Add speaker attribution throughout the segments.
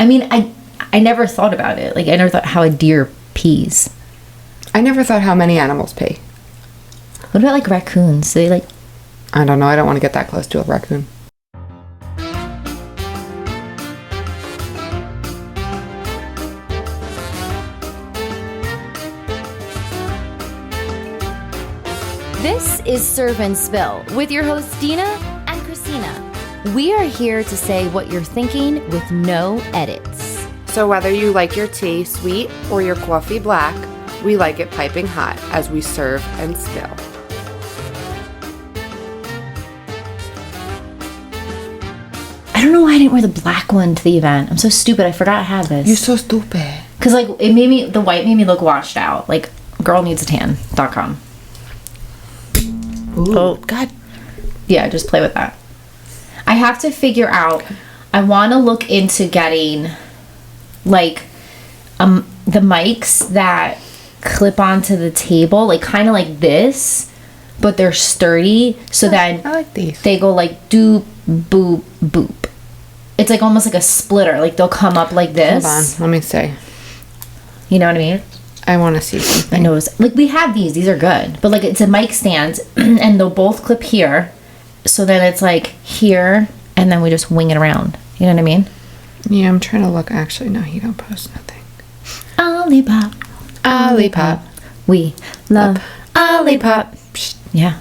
Speaker 1: I mean, I never thought about it. Like, I never thought how a deer pees.
Speaker 2: I never thought how many animals pee.
Speaker 1: What about, like, raccoons? Do they, like...
Speaker 2: I don't know. I don't want to get that close to a raccoon.
Speaker 3: This is Serve and Spill with your hosts Deana and Krystina. We are here to say what you're thinking with no edits.
Speaker 2: So whether you like your tea sweet or your coffee black, we like it piping hot as we serve and spill.
Speaker 1: I don't know why I didn't wear the black one to the event. I'm so stupid. I forgot I had this.
Speaker 2: You're so stupid.
Speaker 1: Because, like, the white made me look washed out. Like, girlneedsatan.com.
Speaker 2: Ooh,
Speaker 1: oh,
Speaker 2: God.
Speaker 1: Yeah, just play with that. I have to figure out, I want to look into getting, like, the mics that clip onto the table, like, kind of like this, but they're sturdy, so then
Speaker 2: I like these.
Speaker 1: They go, like, doop, boop, boop. It's, like, almost like a splitter. Like, they'll come up like this.
Speaker 2: Hold on, let me see.
Speaker 1: You know what I mean?
Speaker 2: I want to see something.
Speaker 1: I know. Like, we have these are good, but, like, it's a mic stand and they'll both clip here, so then it's like here, and then we just wing it around. You know what I mean?
Speaker 2: Yeah, I'm trying to look. Actually, no, you don't post nothing.
Speaker 1: Olipop,
Speaker 2: Olipop,
Speaker 1: we love
Speaker 2: Olipop.
Speaker 1: Yeah.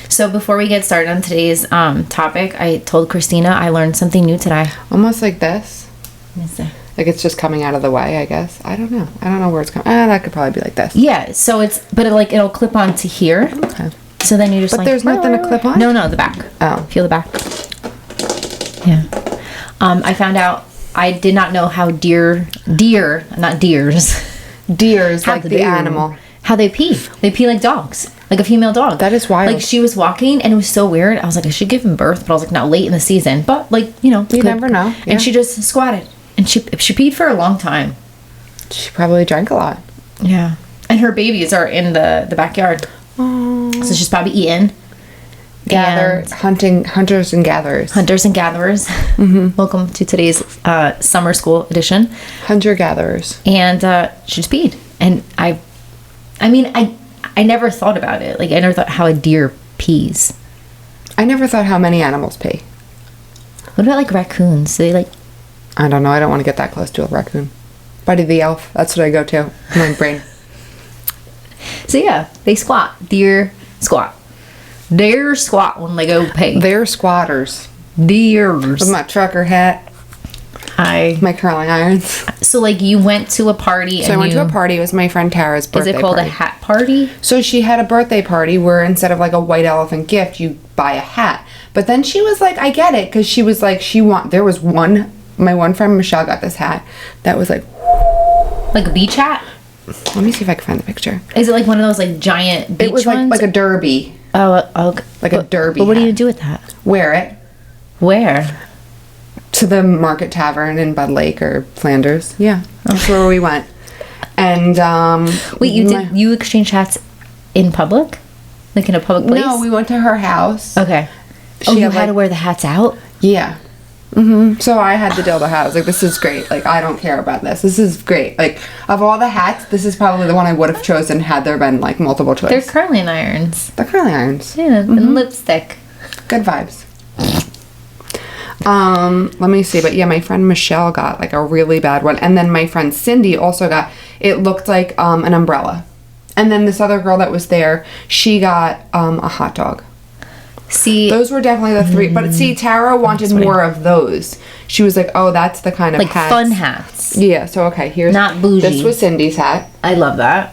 Speaker 1: So before we get started on today's topic, I told Krystina I learned something new today.
Speaker 2: Almost like this.
Speaker 1: Let me see.
Speaker 2: Like it's just coming out of the way, I guess. I don't know. I don't know where it's coming. That could probably be like this.
Speaker 1: Yeah. So it'll clip onto here.
Speaker 2: Okay.
Speaker 1: So then you just
Speaker 2: But there's nothing to clip on?
Speaker 1: No, the back.
Speaker 2: Oh.
Speaker 1: Feel the back. Yeah. I found out I did not know how not deers.
Speaker 2: Deers,
Speaker 1: How
Speaker 2: like the
Speaker 1: they-
Speaker 2: animal.
Speaker 1: How they pee. They pee like dogs. Like a female dog.
Speaker 2: That is wild.
Speaker 1: Like, she was walking and it was so weird. I was like, I should give him birth, but I was like, not late in the season. But, like, you know.
Speaker 2: You never know. Yeah.
Speaker 1: And she just squatted. And she peed for a long time.
Speaker 2: She probably drank a lot.
Speaker 1: Yeah. And her babies are in the backyard.
Speaker 2: Oh.
Speaker 1: So she's probably eaten. And
Speaker 2: Hunters and gatherers.
Speaker 1: Hunters and gatherers. Mm-hmm. Welcome to today's summer school edition.
Speaker 2: Hunter-gatherers.
Speaker 1: And she just peed. And I never thought about it. Like, I never thought how a deer pees.
Speaker 2: I never thought how many animals pee.
Speaker 1: What about, like, raccoons? Do they, like...
Speaker 2: I don't know. I don't want to get that close to a raccoon. Buddy the Elf. That's what I go to. My brain.
Speaker 1: So, yeah. They squat. Deer squat. Deer squat when they go pee.
Speaker 2: They're squatters.
Speaker 1: Deers.
Speaker 2: With my trucker hat. My curling irons.
Speaker 1: So, like, you went to a party.
Speaker 2: So I went to a party. It was my friend Tara's birthday party.
Speaker 1: Is it called a hat party?
Speaker 2: So she had a birthday party where instead of like a white elephant gift, you buy a hat. But then she was like, I get it, because she was like, my one friend Michelle got this hat that was like
Speaker 1: a beach hat?
Speaker 2: Let me see if I can find the picture.
Speaker 1: Is it like one of those like giant beach ones?
Speaker 2: It was like a derby.
Speaker 1: Oh, okay.
Speaker 2: Like a derby
Speaker 1: But what are you
Speaker 2: hat.
Speaker 1: going to do with that?
Speaker 2: Wear it.
Speaker 1: Where?
Speaker 2: To the Market Tavern in Bud Lake or Flanders. Yeah, that's where we went. And
Speaker 1: wait, you exchanged hats in public, like in a public place?
Speaker 2: No, we went to her house.
Speaker 1: Okay.
Speaker 2: She
Speaker 1: you had to wear the hats out?
Speaker 2: Yeah. So I had to deal with the hat. I was like, this is great. Like, I don't care about this. This is great. Like, of all the hats, this is probably the one I would have chosen had there been like multiple choice.
Speaker 1: They're curling irons.
Speaker 2: They're curling irons.
Speaker 1: Yeah, and lipstick.
Speaker 2: Good vibes. Let me see. But yeah, my friend Michelle got like a really bad one. And then my friend Cindy also got, it looked like an umbrella. And then this other girl that was there, she got a hot dog.
Speaker 1: See,
Speaker 2: those were definitely the three. But see, Tara wanted more of those. She was like, oh, that's the kind of
Speaker 1: like
Speaker 2: hats.
Speaker 1: fun hats.
Speaker 2: Yeah, so okay, here's
Speaker 1: not bougie.
Speaker 2: This was Cindy's hat.
Speaker 1: I love that.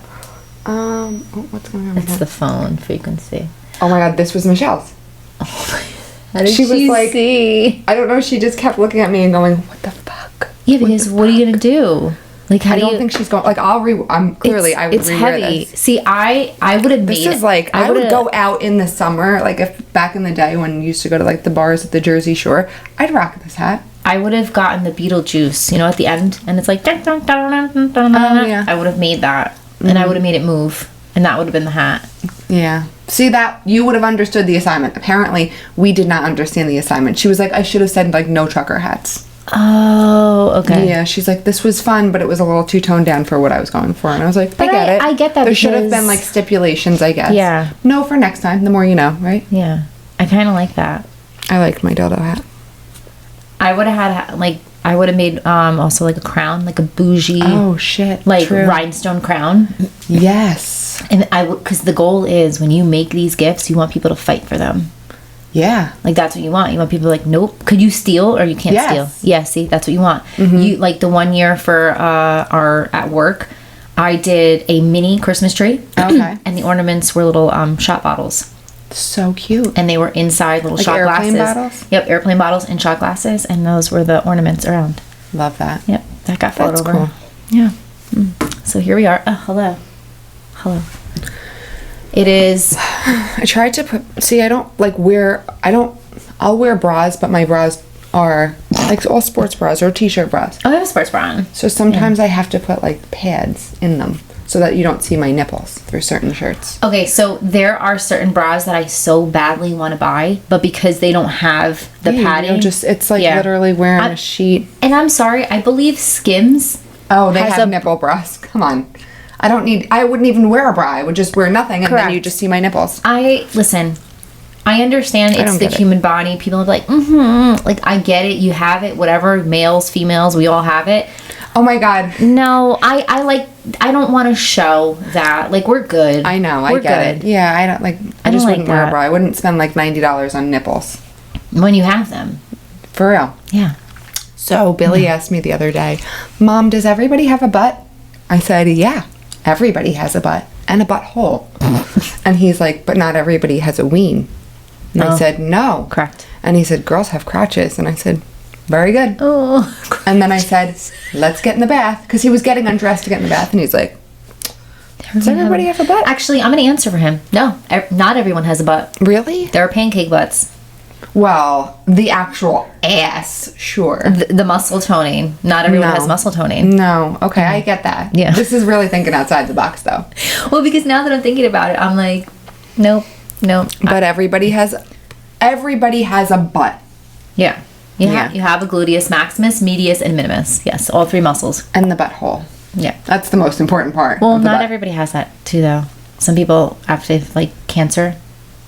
Speaker 2: What's going on?
Speaker 1: It's the phone frequency.
Speaker 2: Oh my god, this was Michelle's.
Speaker 1: How did she
Speaker 2: was like,
Speaker 1: see?
Speaker 2: I don't know, she just kept looking at me and going, what the fuck?
Speaker 1: Yeah, because what are you gonna do? Like, how
Speaker 2: I don't think she's going. Like, I would
Speaker 1: it's
Speaker 2: rewear
Speaker 1: heavy.
Speaker 2: this.
Speaker 1: See, I would have made.
Speaker 2: This is like I would go out in the summer, like if back in the day when you used to go to like the bars at the Jersey Shore, I'd rock this hat.
Speaker 1: I would have gotten the Beetlejuice, you know, at the end, and it's like.
Speaker 2: Yeah.
Speaker 1: I would have made that, and I would have made it move, and that would have been the hat.
Speaker 2: Yeah. See, that you would have understood the assignment. Apparently, we did not understand the assignment. She was like, I should have said like no trucker hats.
Speaker 1: Oh, okay.
Speaker 2: Yeah, she's like, this was fun, but it was a little too toned down for what I was going for. And I was like, I
Speaker 1: But
Speaker 2: get it.
Speaker 1: I get that
Speaker 2: There should have
Speaker 1: because-
Speaker 2: been like stipulations, I guess.
Speaker 1: Yeah.
Speaker 2: No, for next time. The more you know, right?
Speaker 1: Yeah. I kind of like that.
Speaker 2: I liked my dildo hat.
Speaker 1: I would have had, like, I would have made also, like, a crown, like a bougie,
Speaker 2: Oh, shit.
Speaker 1: like,
Speaker 2: True.
Speaker 1: rhinestone crown.
Speaker 2: Yes.
Speaker 1: And because the goal is when you make these gifts, you want people to fight for them.
Speaker 2: Yeah.
Speaker 1: Like, that's what you want. You want people to, like, nope. Could you steal or you can't
Speaker 2: Yes.
Speaker 1: steal? Yeah, see, that's what you want. You like the one year for our at work, I did a mini Christmas tree.
Speaker 2: Okay.
Speaker 1: And the ornaments were little shot bottles.
Speaker 2: So cute.
Speaker 1: And they were inside little
Speaker 2: Like
Speaker 1: shot
Speaker 2: airplane
Speaker 1: glasses.
Speaker 2: bottles?
Speaker 1: Yep, airplane bottles and shot glasses. And those were the ornaments around.
Speaker 2: Love that.
Speaker 1: Yep, that got filled
Speaker 2: That's
Speaker 1: over.
Speaker 2: cool.
Speaker 1: Yeah. So here we are. Oh, hello. Hello. It is.
Speaker 2: I tried to put. See, I don't like wear. I'll wear bras, but my bras are like all sports bras or t-shirt bras.
Speaker 1: Oh, I have a sports bra on.
Speaker 2: So sometimes I have to put like pads in them so that you don't see my nipples through certain shirts.
Speaker 1: Okay, so there are certain bras that I so badly want to buy, but because they don't have the
Speaker 2: Yeah,
Speaker 1: padding.
Speaker 2: it's like
Speaker 1: Yeah.
Speaker 2: literally wearing
Speaker 1: I-
Speaker 2: a sheet.
Speaker 1: And I'm sorry, I believe Skims.
Speaker 2: Oh, they
Speaker 1: has
Speaker 2: have
Speaker 1: a-
Speaker 2: nipple bras. Come on. I wouldn't even wear a bra. I would just wear nothing and then
Speaker 1: Correct.
Speaker 2: you just see my nipples.
Speaker 1: Listen, I understand it's
Speaker 2: don't
Speaker 1: the
Speaker 2: get it.
Speaker 1: human body. People are like, like, I get it. You have it, whatever. Males, females, we all have it.
Speaker 2: Oh my God.
Speaker 1: No, I don't want to show that. Like, we're good.
Speaker 2: I know.
Speaker 1: We're
Speaker 2: I get it. Yeah, I don't like, I
Speaker 1: don't
Speaker 2: just
Speaker 1: like
Speaker 2: wouldn't wear a
Speaker 1: that.
Speaker 2: bra. I wouldn't spend like $90 on nipples.
Speaker 1: When you have them.
Speaker 2: For real.
Speaker 1: Yeah.
Speaker 2: So Billy asked me the other day, Mom, does everybody have a butt? I said, yeah, everybody has a butt and a butthole. And he's like, but not everybody has a ween. And I
Speaker 1: Oh.
Speaker 2: said, no.
Speaker 1: Correct.
Speaker 2: And he said, girls have crotches. And I said, very good.
Speaker 1: Oh.
Speaker 2: And then I said, let's get in the bath. Because he was getting undressed to get in the bath. And he's like, does everybody have a butt?
Speaker 1: Actually, I'm going to answer for him. No, not everyone has a butt.
Speaker 2: Really?
Speaker 1: There are pancake butts.
Speaker 2: Well, the actual ass, sure.
Speaker 1: The muscle toning. Not everyone
Speaker 2: No.
Speaker 1: has muscle toning.
Speaker 2: No. Okay, I get that.
Speaker 1: Yeah.
Speaker 2: This is really thinking outside the box, though.
Speaker 1: Well, because now that I'm thinking about it, I'm like, nope.
Speaker 2: But everybody has a butt.
Speaker 1: Yeah.
Speaker 2: Yeah.
Speaker 1: You have a gluteus maximus, medius, and minimus. Yes, all three muscles.
Speaker 2: And the butthole.
Speaker 1: Yeah.
Speaker 2: That's the most important part.
Speaker 1: Well,
Speaker 2: of the
Speaker 1: not
Speaker 2: butt.
Speaker 1: everybody has that too, though. Some people have to like cancer,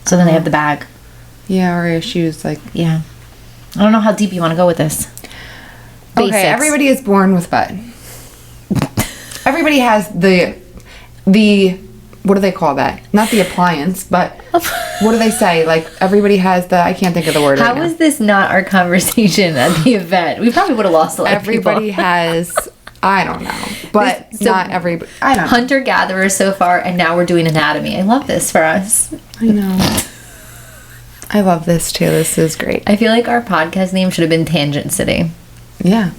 Speaker 1: so then they have the bag.
Speaker 2: Yeah, or issues like.
Speaker 1: Yeah. I don't know how deep you want to go with this.
Speaker 2: Okay,
Speaker 1: Basics.
Speaker 2: everybody is born with butt. Everybody has the. What do they call that? Not the appliance, but what do they say? Like everybody has the. I can't think of the word.
Speaker 1: How
Speaker 2: right
Speaker 1: is this not our conversation at the event? We probably would have lost a lot
Speaker 2: now.
Speaker 1: of people.
Speaker 2: Everybody has. I don't know, but
Speaker 1: So-
Speaker 2: not everybody. I don't know.
Speaker 1: Hunter gatherers so far, and now we're doing anatomy. I love this for us.
Speaker 2: I know. I love this too. This is great.
Speaker 1: I feel like our podcast name should have been Tangent City.
Speaker 2: Yeah.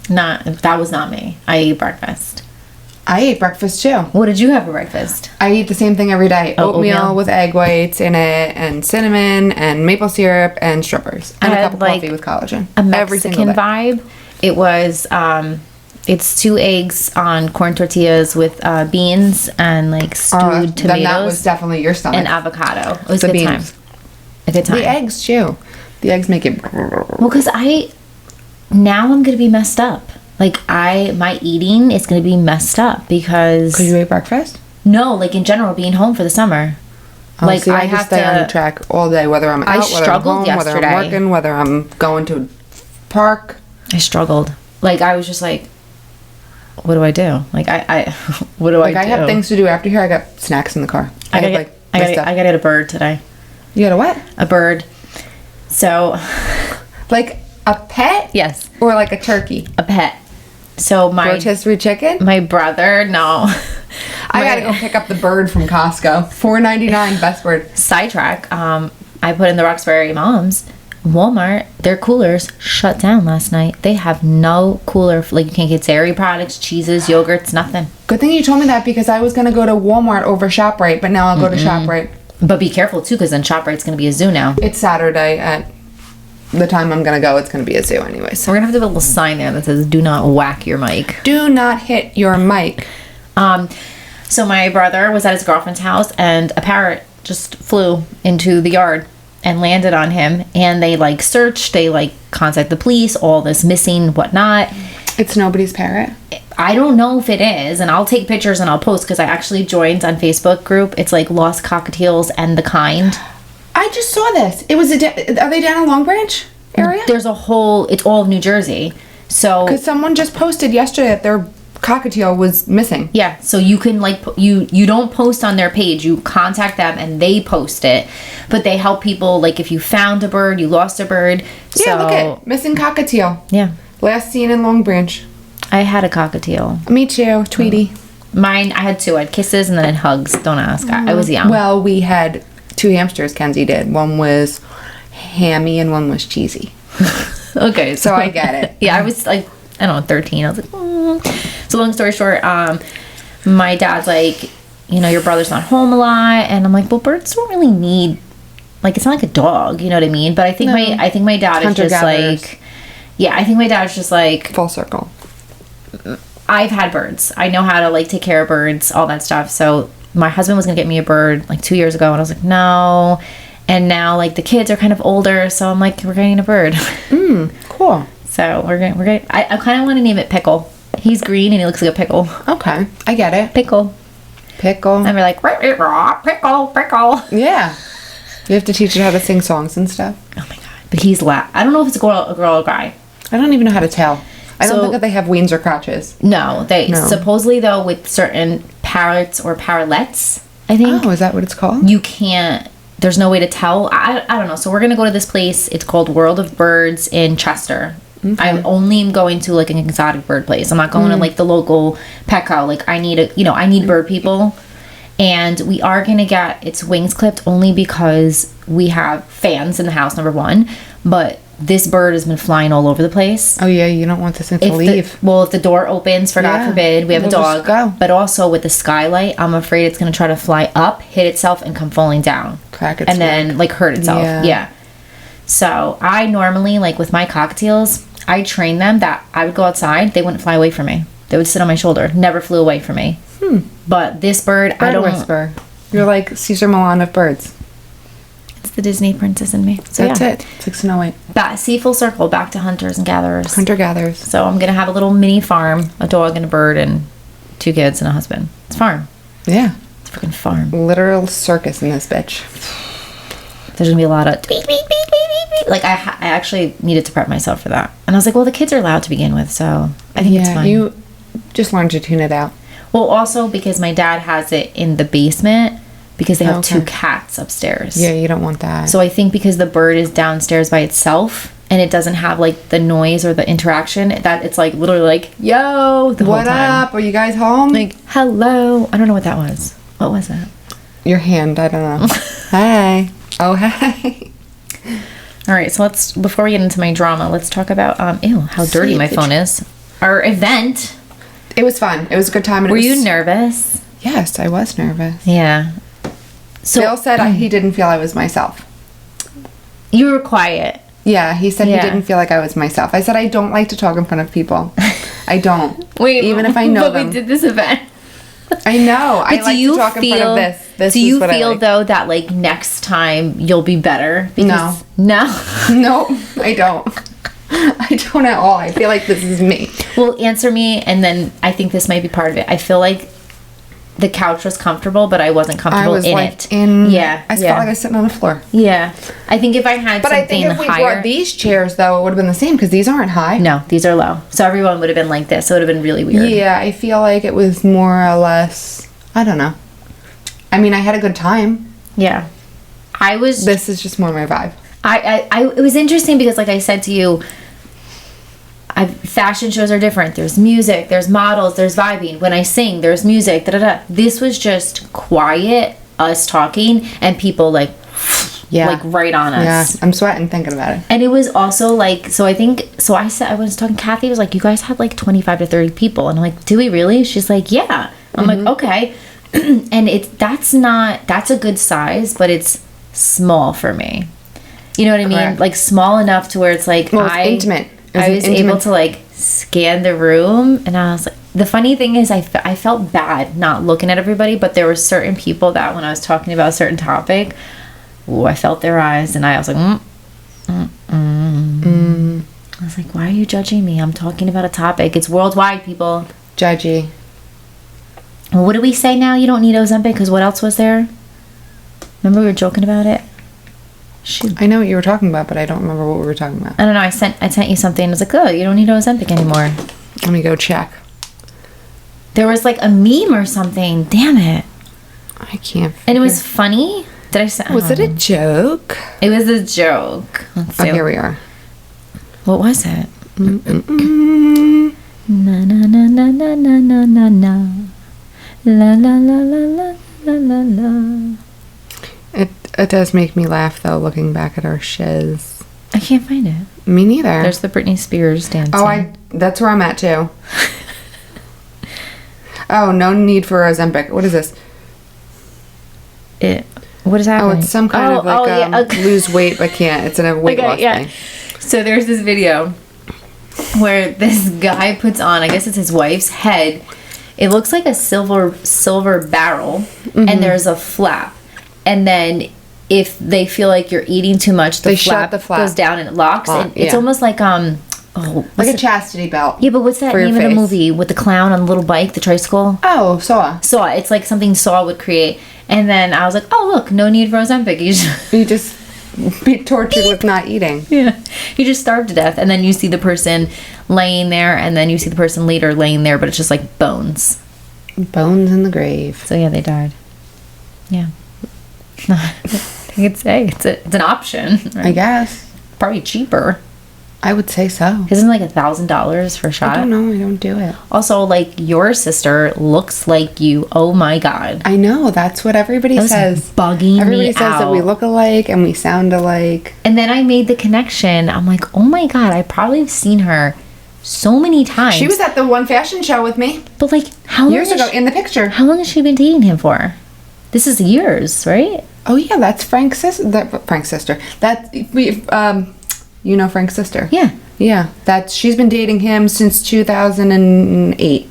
Speaker 1: That was not me. I ate breakfast.
Speaker 2: I ate breakfast too.
Speaker 1: What did you have for breakfast?
Speaker 2: I eat the same thing every day.
Speaker 1: Oh,
Speaker 2: Oatmeal
Speaker 1: oatmeal.
Speaker 2: with egg whites in it, and cinnamon, and maple syrup, and strippers, and
Speaker 1: I
Speaker 2: a
Speaker 1: had,
Speaker 2: cup of
Speaker 1: like,
Speaker 2: coffee with collagen.
Speaker 1: A
Speaker 2: Every single
Speaker 1: Mexican
Speaker 2: day.
Speaker 1: vibe. It was it's 2 eggs on corn tortillas with beans and like stewed
Speaker 2: Then that was
Speaker 1: tomatoes
Speaker 2: definitely your stomach.
Speaker 1: and avocado. It was
Speaker 2: The
Speaker 1: a good
Speaker 2: beans.
Speaker 1: time. A good time.
Speaker 2: The eggs too. The eggs make it.
Speaker 1: Well, because now I'm gonna be messed up. Like my eating is gonna be messed up because
Speaker 2: Because you ate breakfast.
Speaker 1: no, like in general, being home for the summer.
Speaker 2: Oh,
Speaker 1: Like
Speaker 2: see, I
Speaker 1: I
Speaker 2: just
Speaker 1: have
Speaker 2: stay on
Speaker 1: to.
Speaker 2: track all day, whether I'm out, whether I'm
Speaker 1: struggled
Speaker 2: home, whether
Speaker 1: yesterday.
Speaker 2: I'm working, whether I'm going to park.
Speaker 1: I struggled. Like I was just like, what do I do? Like I what do
Speaker 2: Like
Speaker 1: I
Speaker 2: I
Speaker 1: do?
Speaker 2: have things to do after here. I got snacks in the car.
Speaker 1: I
Speaker 2: have,
Speaker 1: gotta,
Speaker 2: my
Speaker 1: I
Speaker 2: stuff.
Speaker 1: gotta get a bird today.
Speaker 2: You got a what?
Speaker 1: A bird. So,
Speaker 2: Like a pet?
Speaker 1: yes,
Speaker 2: Or like a turkey?
Speaker 1: a pet. So
Speaker 2: Rotisserie chicken?
Speaker 1: my brother, no.
Speaker 2: I gotta go pick up the bird from Costco. $4.99, best word.
Speaker 1: Sidetrack. I put in the Roxbury Moms. Walmart, their coolers shut down last night. They have no cooler. Like you can't get dairy products, cheeses, yogurts, nothing.
Speaker 2: Good thing you told me that because I was gonna go to Walmart over ShopRite, but now I'll go to ShopRite.
Speaker 1: But be careful too, because then ShopRite's gonna be a zoo now.
Speaker 2: It's Saturday at the time I'm gonna go. It's gonna be a zoo anyways.
Speaker 1: So we're gonna have to have a little sign there that says "Do not whack your mic."
Speaker 2: Do not hit your mic.
Speaker 1: So my brother was at his girlfriend's house, and a parrot just flew into the yard. and landed on him, and they like searched, they like contact the police, all this missing, whatnot.
Speaker 2: It's nobody's parrot?
Speaker 1: I don't know if it is, and I'll take pictures and I'll post, because I actually joined on Facebook group. It's like Lost Cockatiels and the Kind.
Speaker 2: I just saw this. It was are they down in Long Branch area?
Speaker 1: There's a whole, it's all of New Jersey. So
Speaker 2: Because someone just posted yesterday that their cockatiel was missing.
Speaker 1: yeah, so you can like you don't post on their page, you contact them and they post it, but they help people, like if you found a bird, you lost a bird.
Speaker 2: Yeah, look at missing cockatiel.
Speaker 1: Yeah,
Speaker 2: Last seen in Long Branch.
Speaker 1: I had a cockatiel.
Speaker 2: Me too, Tweety.
Speaker 1: Mine, I had two. I had kisses and then I had hugs. Don't ask. I was young.
Speaker 2: Well, we had 2 hamsters, Kenzie did. One was hammy and one was cheesy.
Speaker 1: Okay,
Speaker 2: So I get it.
Speaker 1: yeah, I was like, I don't know, 13. I was like, So long story short, my dad's like, your brother's not home a lot, and I'm like, well, birds don't really need, like, it's not like a dog, you know what I mean? But I think my dad is just like, I think my dad's just like,
Speaker 2: Full circle.
Speaker 1: I've had birds. I know how to like take care of birds, all that stuff. So my husband was gonna get me a bird like 2 years ago, and I was like, no. And now like the kids are kind of older, so I'm like, we're getting a bird.
Speaker 2: Cool.
Speaker 1: So we're going. I kind of want to name it Pickle. He's green and he looks like a pickle.
Speaker 2: Okay, I get it.
Speaker 1: Pickle.
Speaker 2: Pickle.
Speaker 1: And we're like, pickle, pickle.
Speaker 2: Yeah. You have to teach it how to sing songs and stuff.
Speaker 1: Oh my god! But he's I don't know if it's a girl or a guy.
Speaker 2: I don't even know how to tell. I don't
Speaker 1: So-
Speaker 2: think that they have wings or crotches.
Speaker 1: No, they
Speaker 2: No.
Speaker 1: supposedly though with certain parrots or parrotlets, I think
Speaker 2: Oh, is that what it's called?
Speaker 1: you can't. There's no way to tell. I don't know. So we're gonna go to this place. It's called World of Birds in Chester. I'm only going to like an exotic bird place. I'm not going to like the local Petco. Like I need I need bird people. And we are going to get its wings clipped only because we have fans in the house, number one. But this bird has been flying all over the place.
Speaker 2: Oh yeah, you don't want this thing to leave.
Speaker 1: If the door opens, for God
Speaker 2: Yeah.
Speaker 1: forbid, we have a
Speaker 2: We'll just
Speaker 1: dog.
Speaker 2: go.
Speaker 1: But also with the skylight, I'm afraid it's going to try to fly up, hit itself, and come falling down.
Speaker 2: Crack its
Speaker 1: and then like hurt itself.
Speaker 2: Yeah.
Speaker 1: Yeah. So I normally, like with my cockatiels, I train them that I would go outside, they wouldn't fly away from me. They would sit on my shoulder, never flew away from me. But this bird, I
Speaker 2: Bird
Speaker 1: don't.
Speaker 2: whisper. You're like Caesar Milan of birds.
Speaker 1: It's the Disney princess in me. So
Speaker 2: That's
Speaker 1: yeah.
Speaker 2: it. It's like Snow White.
Speaker 1: See, full circle, back to hunters and gatherers.
Speaker 2: Hunter-gatherers.
Speaker 1: So I'm gonna have a little mini farm, a dog and a bird and 2 kids and a husband. It's a farm.
Speaker 2: Yeah.
Speaker 1: It's a freaking farm.
Speaker 2: Literal circus in this bitch.
Speaker 1: There's gonna be a lot of beep, beep, beep, beep, beep, beep. Like I actually needed to prep myself for that, and I was like, well, the kids are loud to begin with, so I think it's fine.
Speaker 2: You just learned to tune it out.
Speaker 1: Well, also because my dad has it in the basement because they have
Speaker 2: Okay.
Speaker 1: 2 cats upstairs.
Speaker 2: Yeah, you don't want that.
Speaker 1: So I think because the bird is downstairs by itself and it doesn't have like the noise or the interaction, that it's like literally like, yo, the whole
Speaker 2: what
Speaker 1: time.
Speaker 2: up? Are you guys home?
Speaker 1: Like, hello. I don't know what that was. What was that?
Speaker 2: Your hand. I don't know. Hi. Oh, hi.
Speaker 1: All right, so before we get into my drama, let's talk about how dirty
Speaker 2: Sweet
Speaker 1: my phone is. Our event.
Speaker 2: It was fun. It was a good time. And
Speaker 1: Were
Speaker 2: it was,
Speaker 1: you nervous?
Speaker 2: Yes, I was nervous.
Speaker 1: Yeah. So
Speaker 2: Bill said he didn't feel I was myself.
Speaker 1: you were quiet.
Speaker 2: Yeah, he said
Speaker 1: Yeah.
Speaker 2: he didn't feel like I was myself. I said I don't like to talk in front of people. I don't.
Speaker 1: Wait,
Speaker 2: even if I know
Speaker 1: but
Speaker 2: them.
Speaker 1: we did this event.
Speaker 2: I know. I
Speaker 1: But
Speaker 2: like to talk in front of this. This
Speaker 1: do
Speaker 2: is
Speaker 1: you
Speaker 2: what I
Speaker 1: feel
Speaker 2: like.
Speaker 1: though that like next time you'll be better?
Speaker 2: No.
Speaker 1: No.
Speaker 2: No, I don't. I don't at all. I feel like this is me.
Speaker 1: Well, answer me, and then I think this might be part of it. I feel like the couch was comfortable, but I wasn't
Speaker 2: I
Speaker 1: comfortable
Speaker 2: was
Speaker 1: in
Speaker 2: like
Speaker 1: it.
Speaker 2: in.
Speaker 1: Yeah.
Speaker 2: I felt like I was sitting on the floor.
Speaker 1: Yeah. I think if I had
Speaker 2: But I
Speaker 1: something
Speaker 2: think if we
Speaker 1: higher.
Speaker 2: brought these chairs, though, it would have been the same because these aren't high.
Speaker 1: No, these are low. So everyone would have been like this. So it would have been really weird.
Speaker 2: Yeah, I feel like it was more or less. I don't know. I mean, I had a good time.
Speaker 1: Yeah. I was.
Speaker 2: This is just more my vibe.
Speaker 1: It was interesting because, like I said to you, fashion shows are different. There's music, there's models, there's vibing. When I sing, there's music. Da da da. This was just quiet, us talking, and people like right on us.
Speaker 2: Yeah, I'm sweating thinking about it.
Speaker 1: And it was also like, so I said, I was talking, Kathy was like, you guys had like 25 to 30 people. And I'm like, do we really? She's like, yeah. I'm like, okay. And that's a good size, but it's small for me. You know what I mean?
Speaker 2: Correct.
Speaker 1: Like small enough to where it's like,
Speaker 2: Well, it's intimate.
Speaker 1: I was able to like scan the room, and I was like, the funny thing is I felt bad not looking at everybody, but there were certain people that when I was talking about a certain topic, Ooh, I felt their eyes, and I was like, I was like, why are you judging me? I'm talking about a topic. It's worldwide, people.
Speaker 2: Judgy.
Speaker 1: Well, what do we say now? You don't need Ozempic, because what else was there? Remember we were joking about it? Shoot.
Speaker 2: I know what you were talking about, but I don't remember what we were talking about.
Speaker 1: I don't know. I sent you something. I was like, oh, you don't need Ozempic anymore.
Speaker 2: Let me go check.
Speaker 1: There was like a meme or something. Damn it.
Speaker 2: I can't.
Speaker 1: And it was funny. Did I say?
Speaker 2: Was it a joke?
Speaker 1: It was a joke. Let's see.
Speaker 2: Oh, here we are.
Speaker 1: What was it?
Speaker 2: Mm-mm-mm.
Speaker 1: Na na na na na na na na na. La la la la la la la la.
Speaker 2: It does make me laugh though, looking back at our shiz.
Speaker 1: I can't find it.
Speaker 2: Me neither.
Speaker 1: There's the Britney Spears dancing.
Speaker 2: Oh, that's where I'm at too. Oh, no need for Ozempic. What is this?
Speaker 1: What is happening?
Speaker 2: Oh, it's some kind of like lose weight but can't. It's a weight loss thing.
Speaker 1: So there's this video where this guy puts on, I guess it's his wife's head. It looks like a silver barrel, and there's a flap. And then if they feel like you're eating too much, the flap goes down and it locks. And it's almost like
Speaker 2: like a chastity belt.
Speaker 1: Yeah, but what's that name of the movie with the clown on the little bike, the tricycle?
Speaker 2: Oh, Saw.
Speaker 1: Saw. It's like something Saw would create. And then I was like, oh look, no need for Ozempic.
Speaker 2: You just be tortured with not eating.
Speaker 1: Yeah, you just starve to death, and then you see the person laying there, and then you see the person later laying there, but it's just like bones.
Speaker 2: Bones in the grave.
Speaker 1: So yeah, they died. Yeah. I think it's an option. Right?
Speaker 2: I guess.
Speaker 1: Probably cheaper.
Speaker 2: I would say so.
Speaker 1: Isn't it like $1,000 for a shot?
Speaker 2: I don't know. I don't do it.
Speaker 1: Also, like, your sister looks like you. Oh my God.
Speaker 2: I know. That's what everybody says.
Speaker 1: Bugging
Speaker 2: Everybody
Speaker 1: me
Speaker 2: says
Speaker 1: out.
Speaker 2: that we look alike and we sound alike.
Speaker 1: And then I made the connection. I'm like, oh my God, I probably have seen her so many times.
Speaker 2: She was at the one fashion show with me.
Speaker 1: But like, how
Speaker 2: years ago in the picture.
Speaker 1: How long has she been dating him for? This is years, right?
Speaker 2: Oh yeah, that's Frank's sister. Frank's sister. You know Frank's sister.
Speaker 1: Yeah.
Speaker 2: Yeah, she's been dating him since 2008.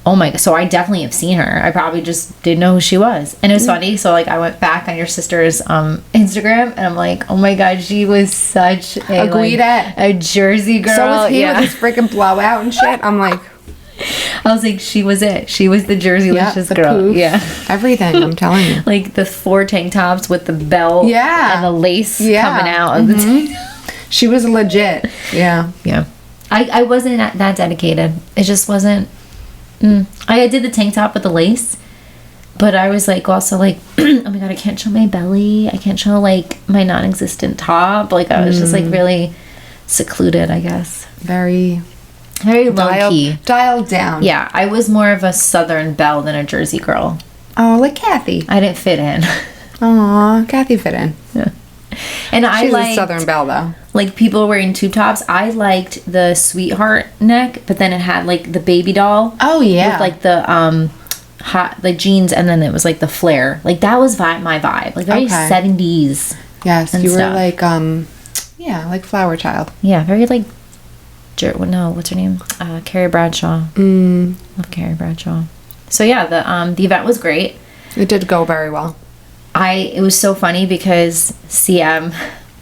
Speaker 1: Oh my God. So I definitely have seen her. I probably just didn't know who she was. And it was funny. So like I went back on your sister's Instagram and I'm like, oh my God, she was such a Jersey girl.
Speaker 2: So was he with his freaking blowout and shit. I'm like,
Speaker 1: I was like, she was it. She was the Jersey-licious girl.
Speaker 2: Poof,
Speaker 1: yeah.
Speaker 2: Everything, I'm telling you.
Speaker 1: Like the 4 tank tops with the belt and the lace coming out of the tank.
Speaker 2: She was legit. Yeah.
Speaker 1: Yeah. I wasn't that dedicated. It just wasn't. I did the tank top with the lace, but I was like also like, oh my God, I can't show my belly. I can't show like my non-existent top. Like I was just like really secluded, I guess.
Speaker 2: Very
Speaker 1: low key.
Speaker 2: Dialed down.
Speaker 1: Yeah. I was more of a Southern belle than a Jersey girl.
Speaker 2: Oh, like Kathy.
Speaker 1: I didn't fit in.
Speaker 2: Aw, Kathy fit in.
Speaker 1: Yeah. And
Speaker 2: she's a Southern belle though.
Speaker 1: Like people wearing tube tops. I liked the sweetheart neck, but then it had like the baby doll.
Speaker 2: Oh yeah.
Speaker 1: With like the hot jeans, and then it was like the flare. Like that was my vibe. Like very 70s.
Speaker 2: Yes, you were like like Flower Child.
Speaker 1: Yeah, very like what's her name? Carrie Bradshaw. Love Carrie Bradshaw. So yeah, the event was great.
Speaker 2: It did go very well.
Speaker 1: It was so funny because CM,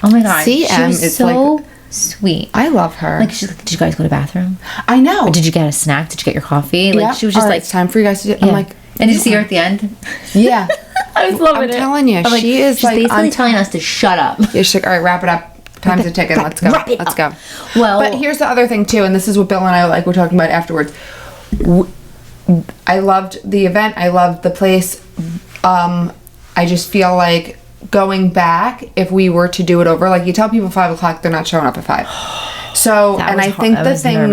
Speaker 1: oh my God,
Speaker 2: CM
Speaker 1: she was
Speaker 2: is
Speaker 1: so sweet.
Speaker 2: I love her.
Speaker 1: Like she's like, did you guys go to the bathroom?
Speaker 2: I know.
Speaker 1: Or did you get a snack? Did you get your coffee? Like she was just like,
Speaker 2: it's time for you guys to do.
Speaker 1: Yeah.
Speaker 2: I'm like,
Speaker 1: and did you see her at the end?
Speaker 2: Yeah.
Speaker 1: I was loving it.
Speaker 2: I'm telling you, she is
Speaker 1: she's
Speaker 2: like
Speaker 1: basically telling us to shut up.
Speaker 2: Yeah, she's like, all right, wrap it up. Time's a ticking. Let's go. Let's go.
Speaker 1: Well,
Speaker 2: but here's the other thing too, and this is what Bill and I were talking about afterwards. I loved the event. I loved the place. I just feel like going back, if we were to do it over, like you tell people 5 o'clock, they're not showing up at 5. So, and I think the thing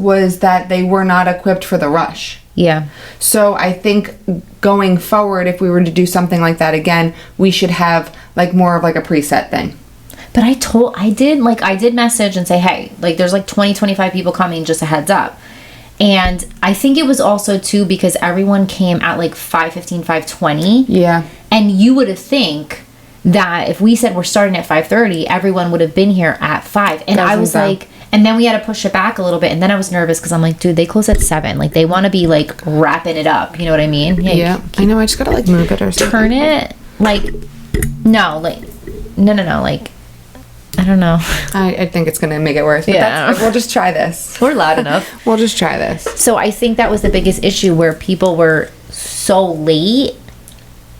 Speaker 2: was that they were not equipped for the rush.
Speaker 1: Yeah. So
Speaker 2: I think going forward, if we were to do something like that again, we should have like more of like a preset thing.
Speaker 1: But I did message and say, hey, like there's like 20-25 people coming, just a heads up. And I think it was also too because everyone came at like 5:15, 5:20.
Speaker 2: Yeah.
Speaker 1: And you would have think that if we said we're starting at 5:30, everyone would have been here at 5. And I was like, and then we had to push it back a little bit. And then I was nervous because I'm like, dude, they close at 7. Like they want to be like wrapping it up. You know what I mean?
Speaker 2: Yeah. I know. I just gotta like move it or something.
Speaker 1: Turn it like No, like, no, like, I don't know.
Speaker 2: I think it's going to make it worse. But
Speaker 1: Yeah.
Speaker 2: we'll just try this.
Speaker 1: We're loud enough.
Speaker 2: We'll just try this.
Speaker 1: So I think that was the biggest issue, where people were so late,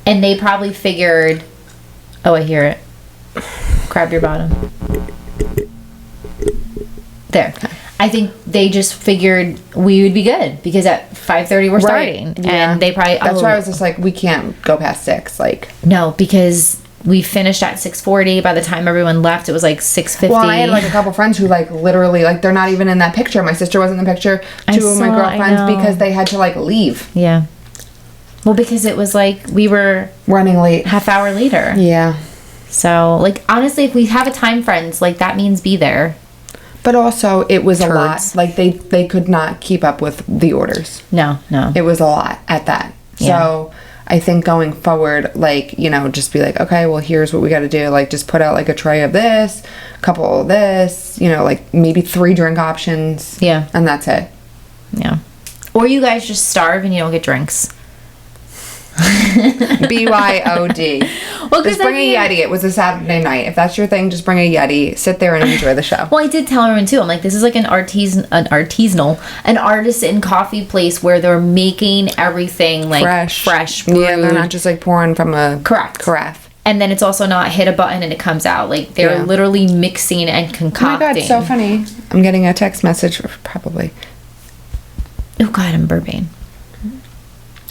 Speaker 1: and they probably figured, oh, I hear it. Grab your bottom. There. I think they just figured we would be good because at 5:30 we're starting,
Speaker 2: Yeah.
Speaker 1: and they probably.
Speaker 2: That's why I was just like, we can't go past 6. Like,
Speaker 1: no, because we finished at 6:40. By the time everyone left, it was like 6:50.
Speaker 2: well, and I had like a couple friends who like literally like they're not even in that picture. My sister wasn't in the picture. Two of my
Speaker 1: I
Speaker 2: girlfriends
Speaker 1: know.
Speaker 2: because they had to like leave.
Speaker 1: Yeah. Well, because it was like we were
Speaker 2: Running late.
Speaker 1: half hour later.
Speaker 2: Yeah.
Speaker 1: So, like, honestly, if we have a time, friends, like, that means be there.
Speaker 2: But also, it was a lot.
Speaker 1: Turds.
Speaker 2: Like, they could not keep up with the orders.
Speaker 1: No.
Speaker 2: It was a lot at that.
Speaker 1: Yeah.
Speaker 2: So, I think going forward, like, you know, just be like, okay, well, here's what we got to do. Like, just put out, like, a tray of this, a couple of this, you know, like, maybe 3 drink options.
Speaker 1: Yeah.
Speaker 2: And that's it.
Speaker 1: Yeah. Or you guys just starve and you don't get drinks.
Speaker 2: BYOD.
Speaker 1: Well,
Speaker 2: Just bring a Yeti. It was a Saturday night. If that's your thing, just bring a Yeti. Sit there and enjoy the show.
Speaker 1: Well, I did tell everyone, too. I'm like, this is like an artisan coffee place where they're making everything, like, fresh brewed.
Speaker 2: Yeah, they're not just, like, pouring from a
Speaker 1: Correct.
Speaker 2: carafe.
Speaker 1: And then it's also not hit a button and it comes out. Like, they're
Speaker 2: Yeah.
Speaker 1: literally mixing and
Speaker 2: Oh my
Speaker 1: concocting.
Speaker 2: god, so funny. I'm getting a text message, probably.
Speaker 1: Oh, God, I'm burping.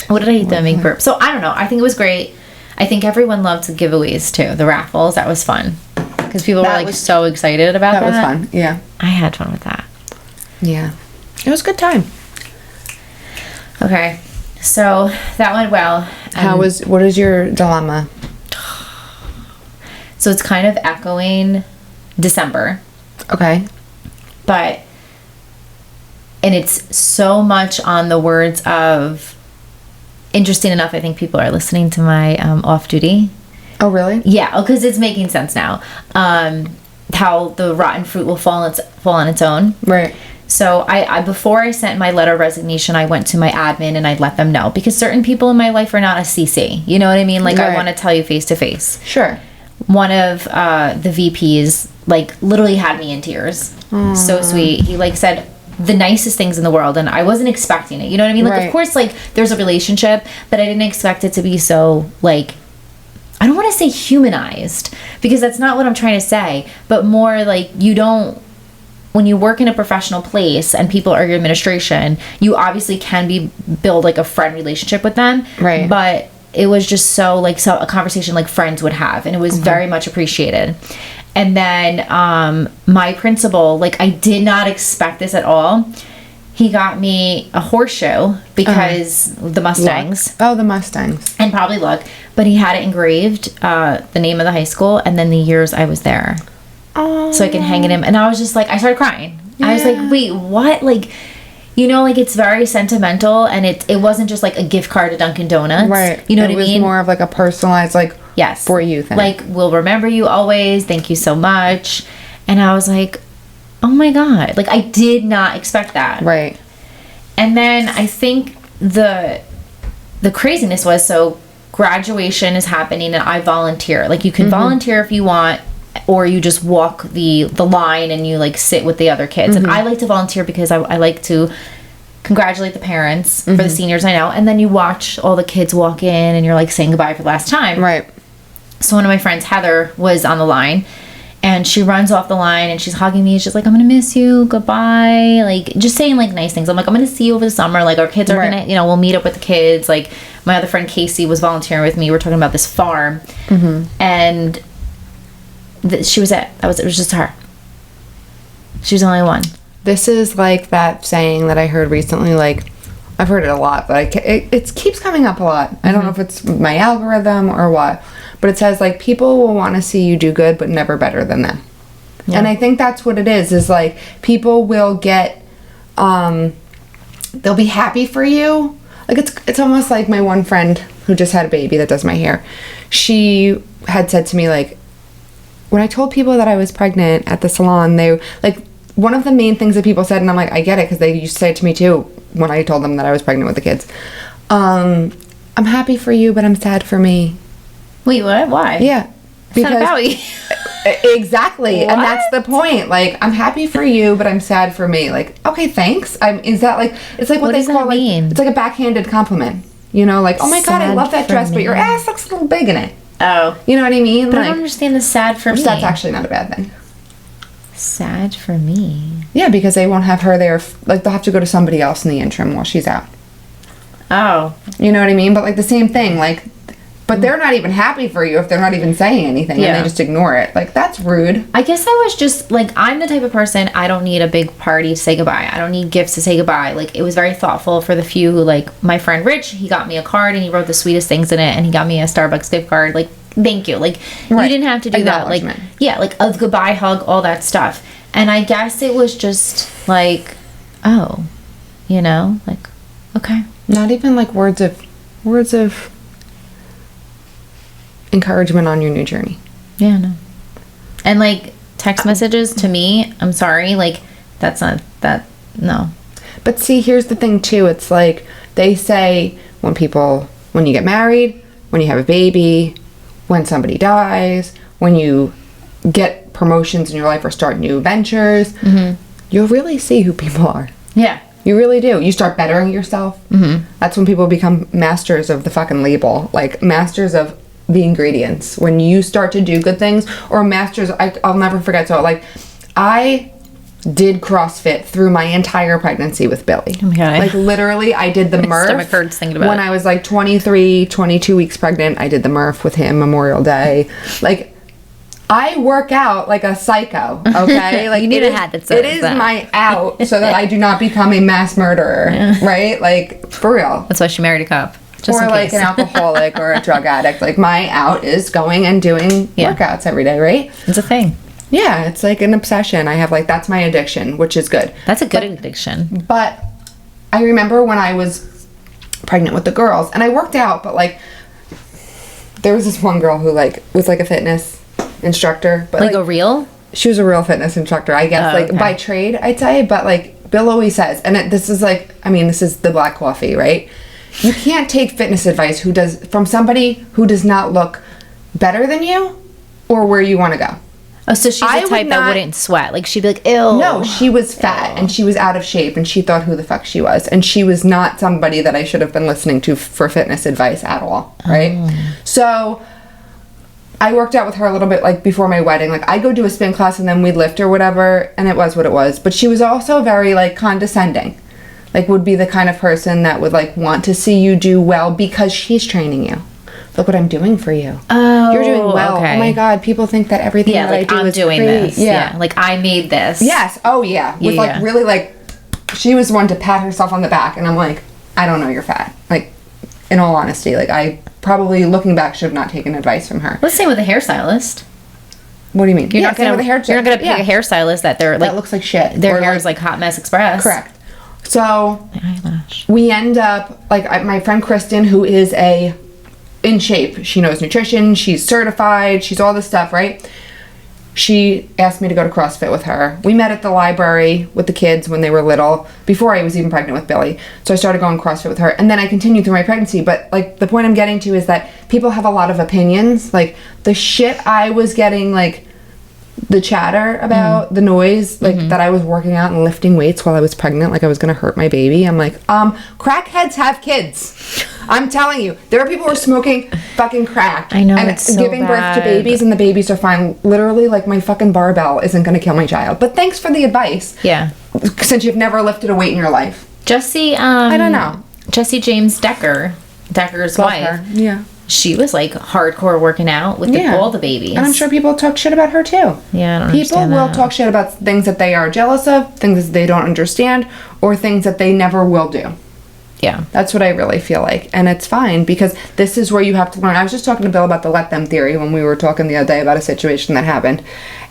Speaker 1: What did I eat that make burp? So, I don't know. I think it was great. I think everyone loved the giveaways, too. The raffles. That was fun. Because people were,
Speaker 2: That
Speaker 1: like,
Speaker 2: was-
Speaker 1: so excited about that.
Speaker 2: That was fun. Yeah.
Speaker 1: I had fun with that.
Speaker 2: Yeah. It was a good time.
Speaker 1: Okay. So, that went well.
Speaker 2: What is your dilemma?
Speaker 1: So, it's kind of echoing December.
Speaker 2: Okay.
Speaker 1: But, and it's so much on the words of, interesting enough, I think people are listening to my off-duty.
Speaker 2: Oh, really?
Speaker 1: Yeah, because it's making sense now. How the rotten fruit will fall on its own.
Speaker 2: Right.
Speaker 1: So I before I sent my letter of resignation, I went to my admin and I let them know, because certain people in my life are not a CC. You know what I mean? Like, I
Speaker 2: Right.
Speaker 1: want to tell you face to face.
Speaker 2: Sure.
Speaker 1: One of the VPs like literally had me in tears. So sweet. He like said the nicest things in the world, and I wasn't expecting it. You know what I mean? Like,
Speaker 2: Right.
Speaker 1: of course, like there's a relationship, but I didn't expect it to be so like, I don't want to say humanized, because that's not what I'm trying to say, but more like, you don't, when you work in a professional place and people are your administration, you obviously can build like a friend relationship with them.
Speaker 2: Right.
Speaker 1: But it was just so like a conversation like friends would have, and it was very much appreciated. And then my principal, like, I did not expect this at all. He got me a horseshoe because the Mustangs.
Speaker 2: Oh, the Mustangs.
Speaker 1: And probably luck, but he had it engraved, the name of the high school and then the years I was there.
Speaker 2: Oh.
Speaker 1: So I can hang it in. And I was just like, I started crying. I was like, wait, what? Like, you know, like, it's very sentimental, and it wasn't just like a gift card to Dunkin' Donuts.
Speaker 2: Right.
Speaker 1: You know what I
Speaker 2: It was
Speaker 1: mean?
Speaker 2: more of like a personalized, like,
Speaker 1: Yes.
Speaker 2: for you thing.
Speaker 1: Like, we'll remember you always. Thank you so much. And I was like, oh my God. Like, I did not expect that.
Speaker 2: Right.
Speaker 1: And then I think the craziness was, so graduation is happening and I volunteer. Like, you can volunteer if you want, or you just walk the line and you like sit with the other kids. And I like to volunteer because I like to congratulate the parents for the seniors I know. And then you watch all the kids walk in and you're like saying goodbye for the last time.
Speaker 2: Right.
Speaker 1: So one of my friends, Heather, was on the line, and she runs off the line and she's hugging me. She's like, I'm gonna miss you, goodbye. Like, just saying like nice things. I'm like, I'm gonna see you over the summer. Like, our kids are
Speaker 2: Right.
Speaker 1: gonna, you know, we'll meet up with the kids. Like, my other friend Casey was volunteering with me. We're talking about this farm, and she was it was just her. She was the only one.
Speaker 2: This is like that saying that I heard recently. Like, I've heard it a lot, but it keeps coming up a lot. I don't know if it's my algorithm or what, but it says like, people will want to see you do good, but never better than them.
Speaker 1: Yeah.
Speaker 2: And I think that's what it is like, people will get, they'll be happy for you. Like, it's almost like my one friend who just had a baby that does my hair. She had said to me, like, when I told people that I was pregnant at the salon, they, like, one of the main things that people said, and I'm like, I get it, because they used to say it to me too when I told them that I was pregnant with the kids. I'm happy for you, but I'm sad for me.
Speaker 1: Wait, what? Why?
Speaker 2: Yeah.
Speaker 1: It's not about you.
Speaker 2: Exactly. And that's the point. Like, I'm happy for you, but I'm sad for me. Like, okay, thanks. Is that like, it's like what they
Speaker 1: does
Speaker 2: call
Speaker 1: that
Speaker 2: like,
Speaker 1: mean?
Speaker 2: it's like a backhanded compliment. You know, like, oh my God, I
Speaker 1: Sad
Speaker 2: love that
Speaker 1: for
Speaker 2: dress, but your
Speaker 1: me.
Speaker 2: ass looks a little big in it.
Speaker 1: Oh.
Speaker 2: You know what I mean?
Speaker 1: But I
Speaker 2: Like,
Speaker 1: don't understand the sad for me.
Speaker 2: that's actually not a bad thing.
Speaker 1: Sad for me.
Speaker 2: Yeah, because they won't have her there. Like, they'll have to go to somebody else in the interim while she's out.
Speaker 1: Oh.
Speaker 2: You know what I mean? But like the same thing, like, but they're not even happy for you if they're not even saying anything
Speaker 1: Yeah.
Speaker 2: and they just ignore it. Like, that's rude.
Speaker 1: I guess I was just like, I'm the type of person, I don't need a big party to say goodbye. I don't need gifts to say goodbye. Like, it was very thoughtful for the few who, like, my friend Rich, he got me a card and he wrote the sweetest things in it, and he got me a Starbucks gift card. Like, thank you. Like,
Speaker 2: Right.
Speaker 1: you didn't have to do that. Like,
Speaker 2: Acknowledgement.
Speaker 1: yeah, like a goodbye hug, all that stuff. And I guess it was just like, oh, you know, like, okay.
Speaker 2: Not even like words of encouragement on your new journey.
Speaker 1: Yeah, no. And like text messages to me, I'm sorry, like that's not that, no.
Speaker 2: But see, here's the thing too. It's like they say when you get married, when you have a baby, when somebody dies, when you get promotions in your life or start new ventures, you'll really see who people are.
Speaker 1: Yeah.
Speaker 2: You really do. You start bettering yourself. That's when people become masters of the fucking label, like masters of the ingredients. When you start to do good things, or masters, I'll never forget. So like, I did CrossFit through my entire pregnancy with Billy.
Speaker 1: Oh my God.
Speaker 2: Like literally, I did the Murph.
Speaker 1: stomach hurts thinking about
Speaker 2: when
Speaker 1: it.
Speaker 2: I was like 23, 22 weeks pregnant. I did the Murph with him Memorial Day. Like, I work out like a psycho, okay? Like,
Speaker 1: You need
Speaker 2: it
Speaker 1: a
Speaker 2: is-
Speaker 1: hat that says
Speaker 2: it is
Speaker 1: that.
Speaker 2: my out so that I do not become a mass murderer, right? Like, for real.
Speaker 1: That's why she married a cop. Just
Speaker 2: Or
Speaker 1: in
Speaker 2: like
Speaker 1: case.
Speaker 2: an alcoholic or a drug addict. Like, my out is going and doing
Speaker 1: Yeah.
Speaker 2: workouts every day, right?
Speaker 1: It's a thing.
Speaker 2: Yeah, it's like an obsession. I have like, that's my addiction, which is good.
Speaker 1: That's a good addiction.
Speaker 2: But I remember when I was pregnant with the girls, and I worked out, but like, there was this one girl who like was like a fitness instructor, but
Speaker 1: Like a real?
Speaker 2: she was a real fitness instructor, I guess,
Speaker 1: Oh,
Speaker 2: like
Speaker 1: okay.
Speaker 2: by trade, I'd say. But like Bill always says, and this is like, I mean, this is the black coffee, right? You can't take fitness advice from somebody who does not look better than you or where you want to go.
Speaker 1: Oh, so she's
Speaker 2: I
Speaker 1: the
Speaker 2: would
Speaker 1: type that
Speaker 2: not-
Speaker 1: wouldn't sweat. Like, she'd be like, ew.
Speaker 2: No, she was fat and she was out of shape and she thought who the fuck she was. And she was not somebody that I should have been listening to for fitness advice at all, right? So I worked out with her a little bit like before my wedding. Like, I'd go do a spin class and then we'd lift or whatever, and it was what it was. But she was also very like condescending. Like, would be the kind of person that would like want to see you do well because she's training you. Look what I'm doing for you.
Speaker 1: Oh,
Speaker 2: You're doing well.
Speaker 1: okay.
Speaker 2: Oh my God, people think that everything
Speaker 1: Yeah,
Speaker 2: that
Speaker 1: like,
Speaker 2: I do
Speaker 1: I'm
Speaker 2: is
Speaker 1: doing
Speaker 2: great.
Speaker 1: this. Yeah. Like, I made this.
Speaker 2: Yes. Oh yeah. With
Speaker 1: Yeah,
Speaker 2: like
Speaker 1: yeah.
Speaker 2: really like, she was one to pat herself on the back, and I'm like, I don't know you're fat. Like, in all honesty, like I probably looking back should have not taken advice from her.
Speaker 1: Let's say with a hairstylist.
Speaker 2: What do you mean?
Speaker 1: You're not
Speaker 2: same
Speaker 1: gonna
Speaker 2: with a hair
Speaker 1: you're not gonna pick
Speaker 2: yeah.
Speaker 1: a hairstylist that they're like
Speaker 2: that looks like shit.
Speaker 1: their
Speaker 2: Or,
Speaker 1: hair
Speaker 2: like-
Speaker 1: is like Hot Mess Express.
Speaker 2: correct. So
Speaker 1: Eyelash.
Speaker 2: we end up like my friend Kristen, who is in shape. She knows nutrition. She's certified. She's all this stuff, right? She asked me to go to CrossFit with her. We met at the library with the kids when they were little, before I was even pregnant with Billy. So I started going CrossFit with her, and then I continued through my pregnancy. But like the point I'm getting to is that people have a lot of opinions. Like the shit I was getting, like the chatter about the noise, like that I was working out and lifting weights while I was pregnant, like I was gonna hurt my baby. I'm like, crackheads have kids. I'm telling you, there are people who are smoking fucking crack.
Speaker 1: I know,
Speaker 2: and
Speaker 1: it's so
Speaker 2: giving birth to
Speaker 1: bad.
Speaker 2: babies, and the babies are fine. Literally, like my fucking barbell isn't gonna kill my child. But thanks for the advice.
Speaker 1: Yeah.
Speaker 2: Since you've never lifted a weight in your life.
Speaker 1: Jesse,
Speaker 2: I don't know.
Speaker 1: Jesse James Decker's
Speaker 2: Love
Speaker 1: wife.
Speaker 2: her. Yeah.
Speaker 1: She was like hardcore working out with all the babies.
Speaker 2: And I'm sure people talk shit about her too.
Speaker 1: Yeah, I don't
Speaker 2: People
Speaker 1: understand
Speaker 2: will
Speaker 1: that.
Speaker 2: talk shit about things that they are jealous of, things that they don't understand, or things that they never will do.
Speaker 1: Yeah.
Speaker 2: That's what I really feel like. And it's fine because this is where you have to learn. I was just talking to Bill about the let them theory when we were talking the other day about a situation that happened.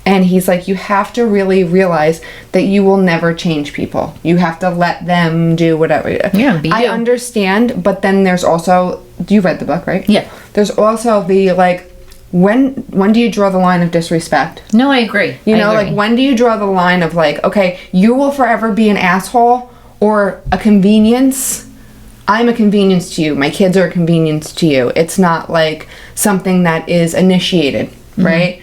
Speaker 2: And he's like, you have to really realize that you will never change people. You have to let them do whatever.
Speaker 1: Yeah, be
Speaker 2: I
Speaker 1: you.
Speaker 2: understand, but then there's also, you read the book, right?
Speaker 1: Yeah.
Speaker 2: There's also the like, when do you draw the line of disrespect?
Speaker 1: No, I agree.
Speaker 2: You
Speaker 1: I
Speaker 2: know,
Speaker 1: agree.
Speaker 2: like when do you draw the line of like, okay, you will forever be an asshole or a convenience I'm a convenience to you. My kids are a convenience to you. It's not like something that is initiated, right?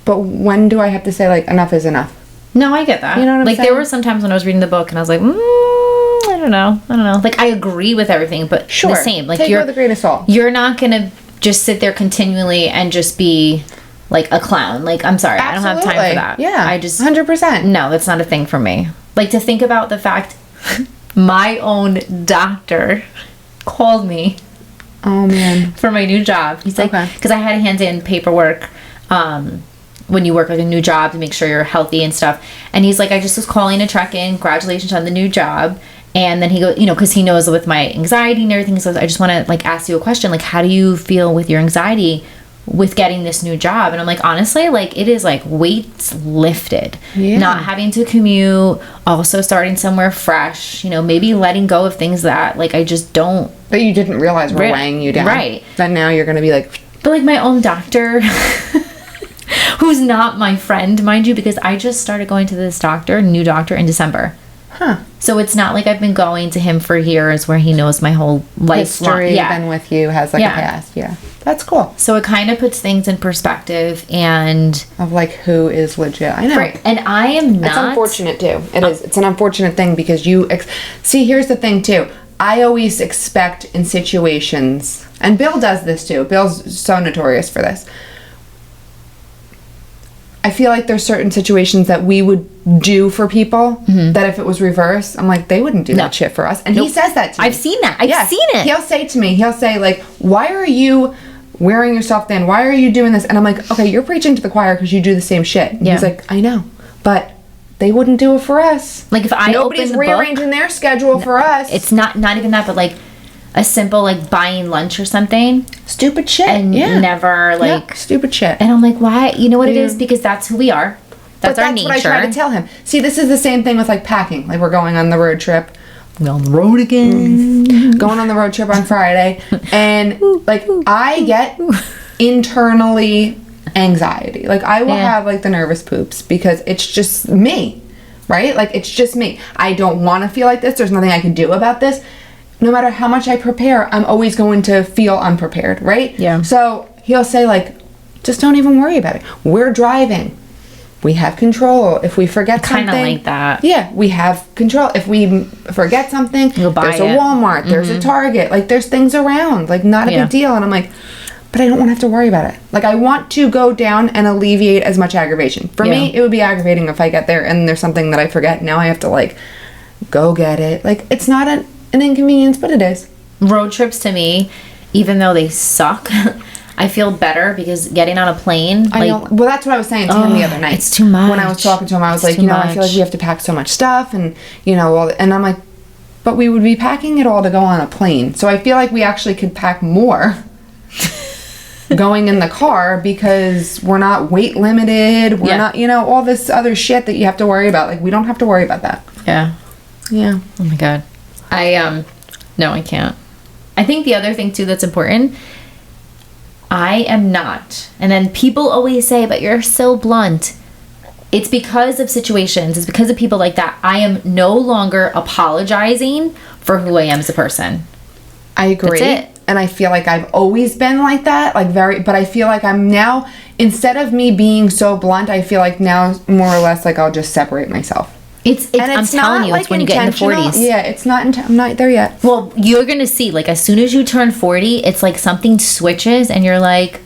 Speaker 2: But when do I have to say, like, enough is enough?
Speaker 1: No, I get that.
Speaker 2: You know what I'm
Speaker 1: like,
Speaker 2: saying?
Speaker 1: there were some times when I was reading the book and I was like, I don't know. Like, I agree with everything, but
Speaker 2: Sure.
Speaker 1: the same. Like,
Speaker 2: Take it with a grain of salt.
Speaker 1: You're not going to just sit there continually and just be, like, a clown. Like, I'm sorry.
Speaker 2: Absolutely.
Speaker 1: I don't have time for that.
Speaker 2: Yeah.
Speaker 1: I just...
Speaker 2: 100%.
Speaker 1: No, that's not a thing for me. Like, to think about the fact my own doctor called me
Speaker 2: Oh, man.
Speaker 1: for my new job. He's like,
Speaker 2: Okay.
Speaker 1: because I had to hand in paperwork when you work like a new job to make sure you're healthy and stuff. And he's like, I just was calling to check in. Congratulations on the new job. And then he goes, because he knows with my anxiety and everything, he says, I just want to like ask you a question. Like, how do you feel with your anxiety with getting this new job? And I'm like, honestly, like, it is like weights lifted.
Speaker 2: Yeah.
Speaker 1: Not having to commute, also starting somewhere fresh, maybe letting go of things that like I just don't.
Speaker 2: That you didn't realize were weighing you down.
Speaker 1: Right.
Speaker 2: That now you're going to be like...
Speaker 1: But like my own doctor, who's not my friend, mind you, because I just started going to this new doctor in December.
Speaker 2: Huh.
Speaker 1: So it's not like I've been going to him for years where he knows my whole life.
Speaker 2: History been with you, has like a past. Yeah. That's cool.
Speaker 1: So it kind of puts things in perspective and...
Speaker 2: Of like who is legit. I know.
Speaker 1: Right. And I am not...
Speaker 2: It's unfortunate too. It is. It's an unfortunate thing because you... See, here's the thing too. I always expect in situations... And Bill does this too. Bill's so notorious for this. I feel like there's certain situations that we would do for people that if it was reversed, I'm like, they wouldn't do that shit for us. And he says that to me.
Speaker 1: I've seen that. I've seen it.
Speaker 2: He'll say to me, like, why are you wearing yourself thin? Why are you doing this? And I'm like, okay, you're preaching to the choir because you do the same shit. And he's like, I know. But they wouldn't do it for us.
Speaker 1: Like if I
Speaker 2: Nobody's
Speaker 1: open the
Speaker 2: rearranging
Speaker 1: book,
Speaker 2: their schedule for us.
Speaker 1: It's not even that, but like a simple like buying lunch or something.
Speaker 2: Stupid shit.
Speaker 1: And never like...
Speaker 2: stupid shit.
Speaker 1: And I'm like, why? You know what it is? Because that's who we are. That's our nature.
Speaker 2: That's what I try to tell him. See, this is the same thing with like packing. Like we're going on the road trip.
Speaker 1: We're on the road again.
Speaker 2: Going on the road trip on Friday. And like I get internally anxiety. Like I will have like the nervous poops because it's just me. Right? Like it's just me. I don't want to feel like this. There's nothing I can do about this. No matter how much I prepare, I'm always going to feel unprepared, right?
Speaker 1: Yeah.
Speaker 2: So he'll say like, just don't even worry about it. We're driving. We have control. If we forget something.
Speaker 1: Kind of like that.
Speaker 2: Yeah, we have control. If we forget something,
Speaker 1: You'll buy
Speaker 2: there's a
Speaker 1: it.
Speaker 2: Walmart, there's a Target. Like there's things around. Like not a big deal. And I'm like, but I don't want to have to worry about it. Like I want to go down and alleviate as much aggravation. For me, it would be aggravating if I get there and there's something that I forget. Now I have to like go get it. Like it's not an inconvenience, but it is.
Speaker 1: Road trips to me, even though they suck, I feel better because getting on a plane.
Speaker 2: I know. Well, that's what I was saying to him the other night.
Speaker 1: It's too much.
Speaker 2: When I was talking to him, I was like, I feel like we have to pack so much stuff, and and I'm like, but we would be packing it all to go on a plane. So I feel like we actually could pack more going in the car because we're not weight limited. We're not, all this other shit that you have to worry about. Like we don't have to worry about that.
Speaker 1: Yeah.
Speaker 2: Yeah.
Speaker 1: Oh my god. No, I can't. I think the other thing too that's important, I am not. And then people always say, but you're so blunt. It's because of situations. It's because of people like that. I am no longer apologizing for who I am as a person.
Speaker 2: I agree.
Speaker 1: That's it.
Speaker 2: And I feel like I've always been like that, but I feel like I'm now, instead of me being so blunt, I feel like now more or less like I'll just separate myself.
Speaker 1: I'm telling you, it's when you get in the 40s.
Speaker 2: Yeah, it's not. I'm not there yet.
Speaker 1: Well, you're gonna see. Like as soon as you turn 40, it's like something switches, and you're like,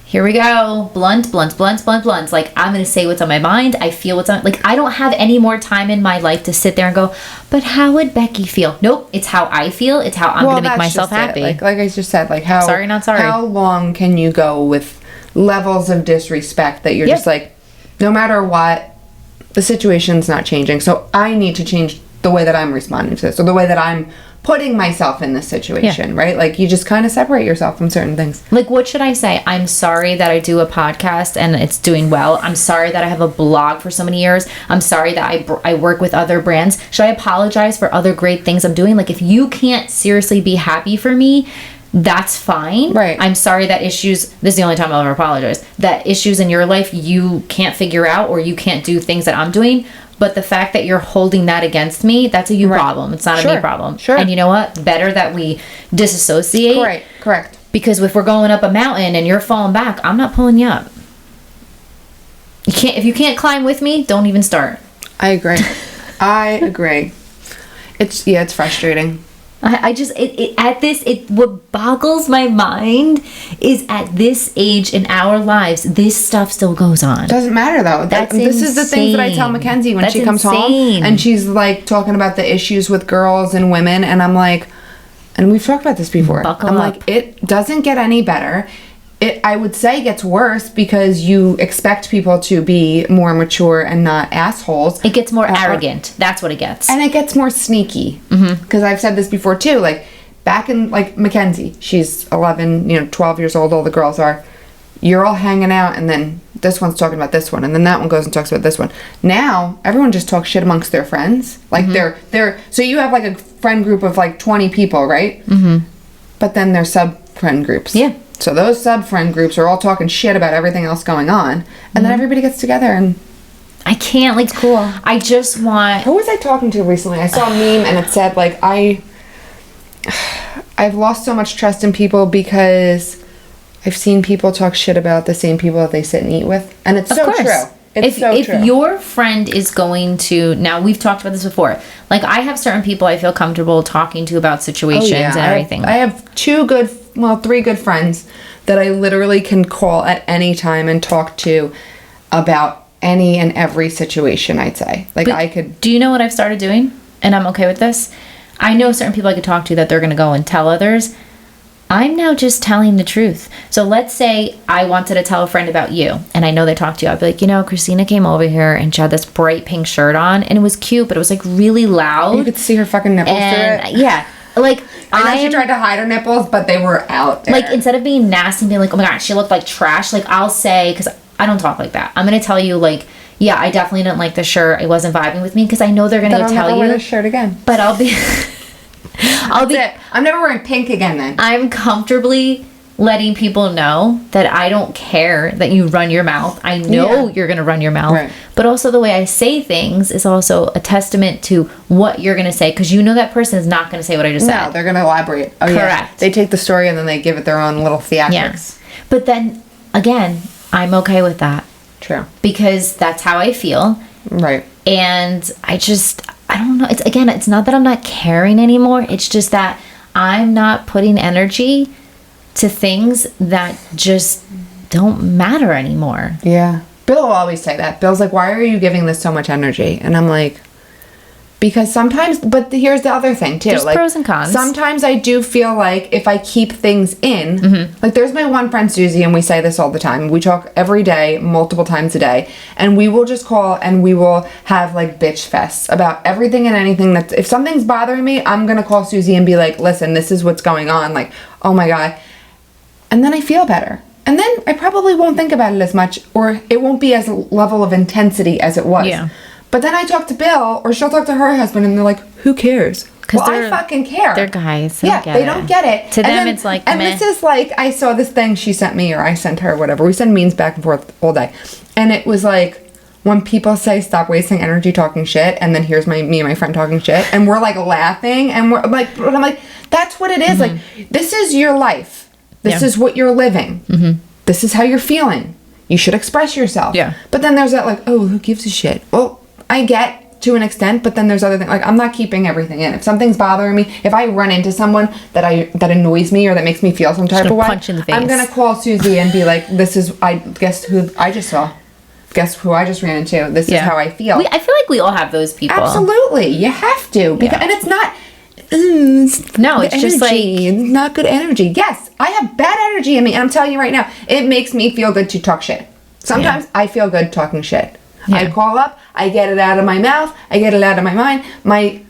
Speaker 1: "Here we go, blunt. Like I'm gonna say what's on my mind. I feel what's on. Like I don't have any more time in my life to sit there and go, but how would Becky feel? Nope, it's how I feel. It's how I'm gonna make myself happy.
Speaker 2: Like I just said, like how
Speaker 1: sorry, not sorry.
Speaker 2: How long can you go with levels of disrespect that you're just like, no matter what. The situation's not changing, so I need to change the way that I'm responding to this, or the way that I'm putting myself in this situation, right? Like, you just kind of separate yourself from certain things.
Speaker 1: Like, what should I say? I'm sorry that I do a podcast and it's doing well. I'm sorry that I have a blog for so many years. I'm sorry that I work with other brands. Should I apologize for other great things I'm doing? Like, if you can't seriously be happy for me, that's fine.
Speaker 2: Right.
Speaker 1: I'm sorry that issues, this is the only time I'll ever apologize, that issues in your life you can't figure out or you can't do things that I'm doing. But the fact that you're holding that against me, that's a you problem. It's not a me problem.
Speaker 2: Sure.
Speaker 1: And you know what? Better that we disassociate.
Speaker 2: Correct.
Speaker 1: Because if we're going up a mountain and you're falling back, I'm not pulling you up. If you can't climb with me, don't even start.
Speaker 2: I agree. I agree. It's frustrating.
Speaker 1: What boggles my mind is at this age in our lives, this stuff still goes on.
Speaker 2: Doesn't matter though. This is the things that I tell Mackenzie when she comes home and she's like talking about the issues with girls and women, and I'm like, and we've talked about this before. I'm like, it doesn't get any better. I would say gets worse because you expect people to be more mature and not assholes.
Speaker 1: It gets more arrogant. That's what it gets.
Speaker 2: And it gets more sneaky. Because I've said this before too. Like, back in, like, Mackenzie, she's 11, 12 years old, all the girls are. You're all hanging out, and then this one's talking about this one, and then that one goes and talks about this one. Now, everyone just talks shit amongst their friends. Like, so you have, like, a friend group of, like, 20 people, right? But then there's sub-friend groups.
Speaker 1: Yeah.
Speaker 2: So those sub-friend groups are all talking shit about everything else going on. And then everybody gets together and...
Speaker 1: I can't, like...
Speaker 2: Cool.
Speaker 1: I just want...
Speaker 2: Who was I talking to recently? I saw a meme and it said, like, I've lost so much trust in people because I've seen people talk shit about the same people that they sit and eat with. And it's so true. It's so true.
Speaker 1: If your friend is going to... Now, we've talked about this before. Like, I have certain people I feel comfortable talking to about situations and everything.
Speaker 2: I have 3 good friends that I literally can call at any time and talk to about any and every situation, I'd say. Like, but I could...
Speaker 1: Do you know what I've started doing? And I'm okay with this. I know certain people I could talk to that they're going to go and tell others. I'm now just telling the truth. So let's say I wanted to tell a friend about you, and I know they talked to you. I'd be like, Krystina came over here and she had this bright pink shirt on, and it was cute, but it was like really loud.
Speaker 2: You could see her fucking nipples through it.
Speaker 1: Yeah. Like,
Speaker 2: I know she tried to hide her nipples, but they were out there.
Speaker 1: Like, instead of being nasty and being like, oh my God, she looked like trash, like, I'll say, because I don't talk like that. I'm going to tell you, like, yeah, I definitely didn't like the shirt. It wasn't vibing with me, because I know they're going to tell you. I'll never
Speaker 2: wear this shirt again.
Speaker 1: But I'll be...
Speaker 2: I'm never wearing pink again then.
Speaker 1: I'm comfortably letting people know that I don't care that you run your mouth. I know you're going to run your mouth.
Speaker 2: Right.
Speaker 1: But also the way I say things is also a testament to what you're going to say, because that person is not going to say what I just said.
Speaker 2: No, they're going to elaborate. Oh,
Speaker 1: correct.
Speaker 2: Yeah. They take the story and then they give it their own little theatrics.
Speaker 1: Yeah. But then, again, I'm okay with that.
Speaker 2: True.
Speaker 1: Because that's how I feel.
Speaker 2: Right.
Speaker 1: And I don't know. It's not that I'm not caring anymore. It's just that I'm not putting energy to things that just don't matter anymore.
Speaker 2: Yeah. Bill will always say that. Bill's like, why are you giving this so much energy? And I'm like, because sometimes, but here's the other thing too.
Speaker 1: There's
Speaker 2: like,
Speaker 1: pros and cons.
Speaker 2: Sometimes I do feel like if I keep things in, like there's my one friend Susie, and we say this all the time. We talk every day, multiple times a day, and we will just call and we will have like bitch fests about everything and anything. That if something's bothering me, I'm gonna call Susie and be like, listen, this is what's going on. Like, oh my God. And then I feel better. And then I probably won't think about it as much, or it won't be as a level of intensity as it was.
Speaker 1: Yeah.
Speaker 2: But then I talk to Bill, or she'll talk to her husband, and they're like, who cares? Well, I fucking care.
Speaker 1: They're guys.
Speaker 2: They don't get it.
Speaker 1: To them, it's like,
Speaker 2: and meh. This is like, I saw this thing she sent me, or I sent her, whatever. We send memes back and forth all day. And it was like, when people say stop wasting energy talking shit, and then here's me and my friend talking shit, and we're like laughing, and we're like, but I'm like, that's what it is. Like, this is your life. This is what you're living. This is how you're feeling. You should express yourself. Yeah. But then there's that like, oh, who gives a shit? Well, I get to an extent, but then there's other things. Like, I'm not keeping everything in. If something's bothering me, if I run into someone that annoys me or that makes me feel some type of way,
Speaker 1: punch in the face.
Speaker 2: I'm gonna call Susie and be like, this is, guess who I just saw. Guess who I just ran into. This is how I feel.
Speaker 1: I feel like we all have those people.
Speaker 2: Absolutely. You have to. Because, and it's not...
Speaker 1: no, it's just like
Speaker 2: not good energy. Yes, I have bad energy in me, and I'm telling you right now, it makes me feel good to talk shit. Sometimes I feel good talking shit. I call up, I get it out of my mouth, I get it out of my mind, I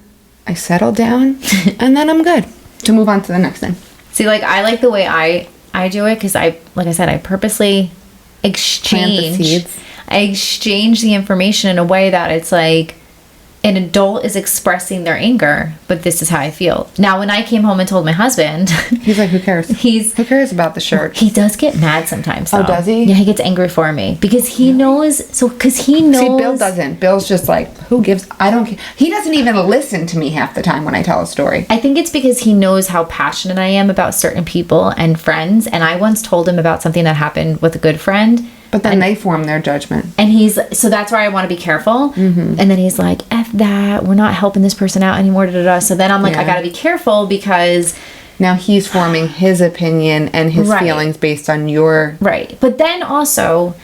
Speaker 2: settle down, and then I'm good to move on to the next thing.
Speaker 1: See, like, I like the way I do it, because like I said, I purposely exchange the information in a way that it's like, an adult is expressing their anger, but this is how I feel. Now, when I came home and told my husband,
Speaker 2: he's like, who cares? Who cares about the shirt?
Speaker 1: He does get mad sometimes, though.
Speaker 2: Oh, does he?
Speaker 1: Yeah, he gets angry for me because he knows. See,
Speaker 2: Bill doesn't. Bill's just like, who gives? I don't care. He doesn't even listen to me half the time when I tell a story.
Speaker 1: I think it's because he knows how passionate I am about certain people and friends. And I once told him about something that happened with a good friend.
Speaker 2: But then they form their judgment.
Speaker 1: And so that's where I want to be careful. Mm-hmm. And then he's like, F that, we're not helping this person out anymore. Da, da, da. So then I'm like, I got to be careful because...
Speaker 2: Now he's forming his opinion and his feelings based on your...
Speaker 1: Right. But then also,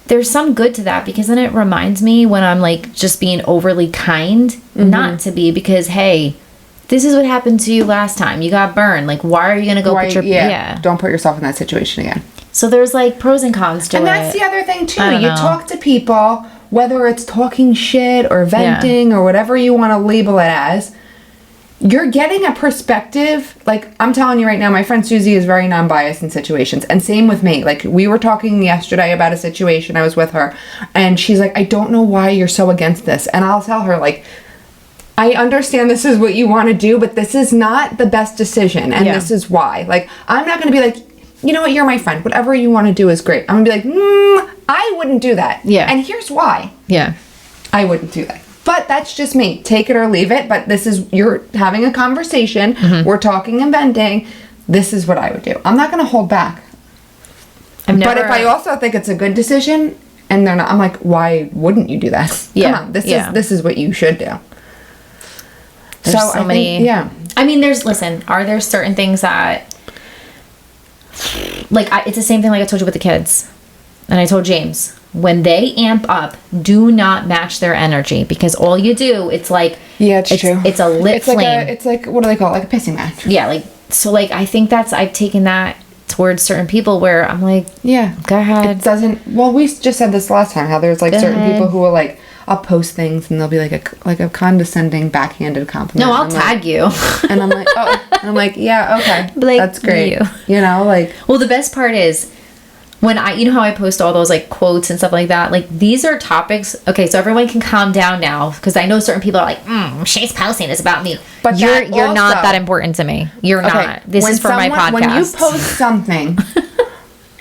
Speaker 1: there's some good to that because then it reminds me when I'm like just being overly kind, not to be, because, hey, this is what happened to you last time. You got burned. Like, why are you going to go put your...
Speaker 2: Yeah. Don't put yourself in that situation again.
Speaker 1: So there's like pros and cons to it.
Speaker 2: And that's the other thing too. You talk to people, whether it's talking shit or venting or whatever you want to label it as, you're getting a perspective. Like, I'm telling you right now, my friend Susie is very non-biased in situations. And same with me. Like, we were talking yesterday about a situation. I was with her. And she's like, I don't know why you're so against this. And I'll tell her, like, I understand this is what you want to do, but this is not the best decision. And this is why. Like, I'm not going to be like, you know what, you're my friend. Whatever you want to do is great. I'm going to be like, I wouldn't do that.
Speaker 1: Yeah.
Speaker 2: And here's why.
Speaker 1: Yeah.
Speaker 2: I wouldn't do that. But that's just me. Take it or leave it. But you're having a conversation. Mm-hmm. We're talking and venting. This is what I would do. I'm not going to hold back. But if I also think it's a good decision and they're not, I'm like, why wouldn't you do that?
Speaker 1: Yeah.
Speaker 2: Come on. This is what you should do.
Speaker 1: There's so many. I mean, are there certain things that... Like, it's the same thing like I told you with the kids. And I told James, when they amp up, do not match their energy. Because all you do, it's like...
Speaker 2: Yeah, it's true.
Speaker 1: It's a lit flame.
Speaker 2: It's like, what do they call it? Like a pissing match.
Speaker 1: Yeah, like... So, like, I think I've taken that towards certain people where I'm like...
Speaker 2: Yeah.
Speaker 1: Go ahead.
Speaker 2: It doesn't... Well, we just said this last time, how there's, like, certain people who will, like... I'll post things and they'll be like a condescending backhanded compliment.
Speaker 1: No, I'll tag you.
Speaker 2: And I'm like, oh. And I'm like, yeah, okay.
Speaker 1: Like,
Speaker 2: that's great. You know, like...
Speaker 1: Well, the best part is... When you know how I post all those like quotes and stuff like that, like these are topics. Okay, so everyone can calm down now because I know certain people are like, she's posting this about me. But you're not that important to me. You're not. This is for my podcast.
Speaker 2: When you post something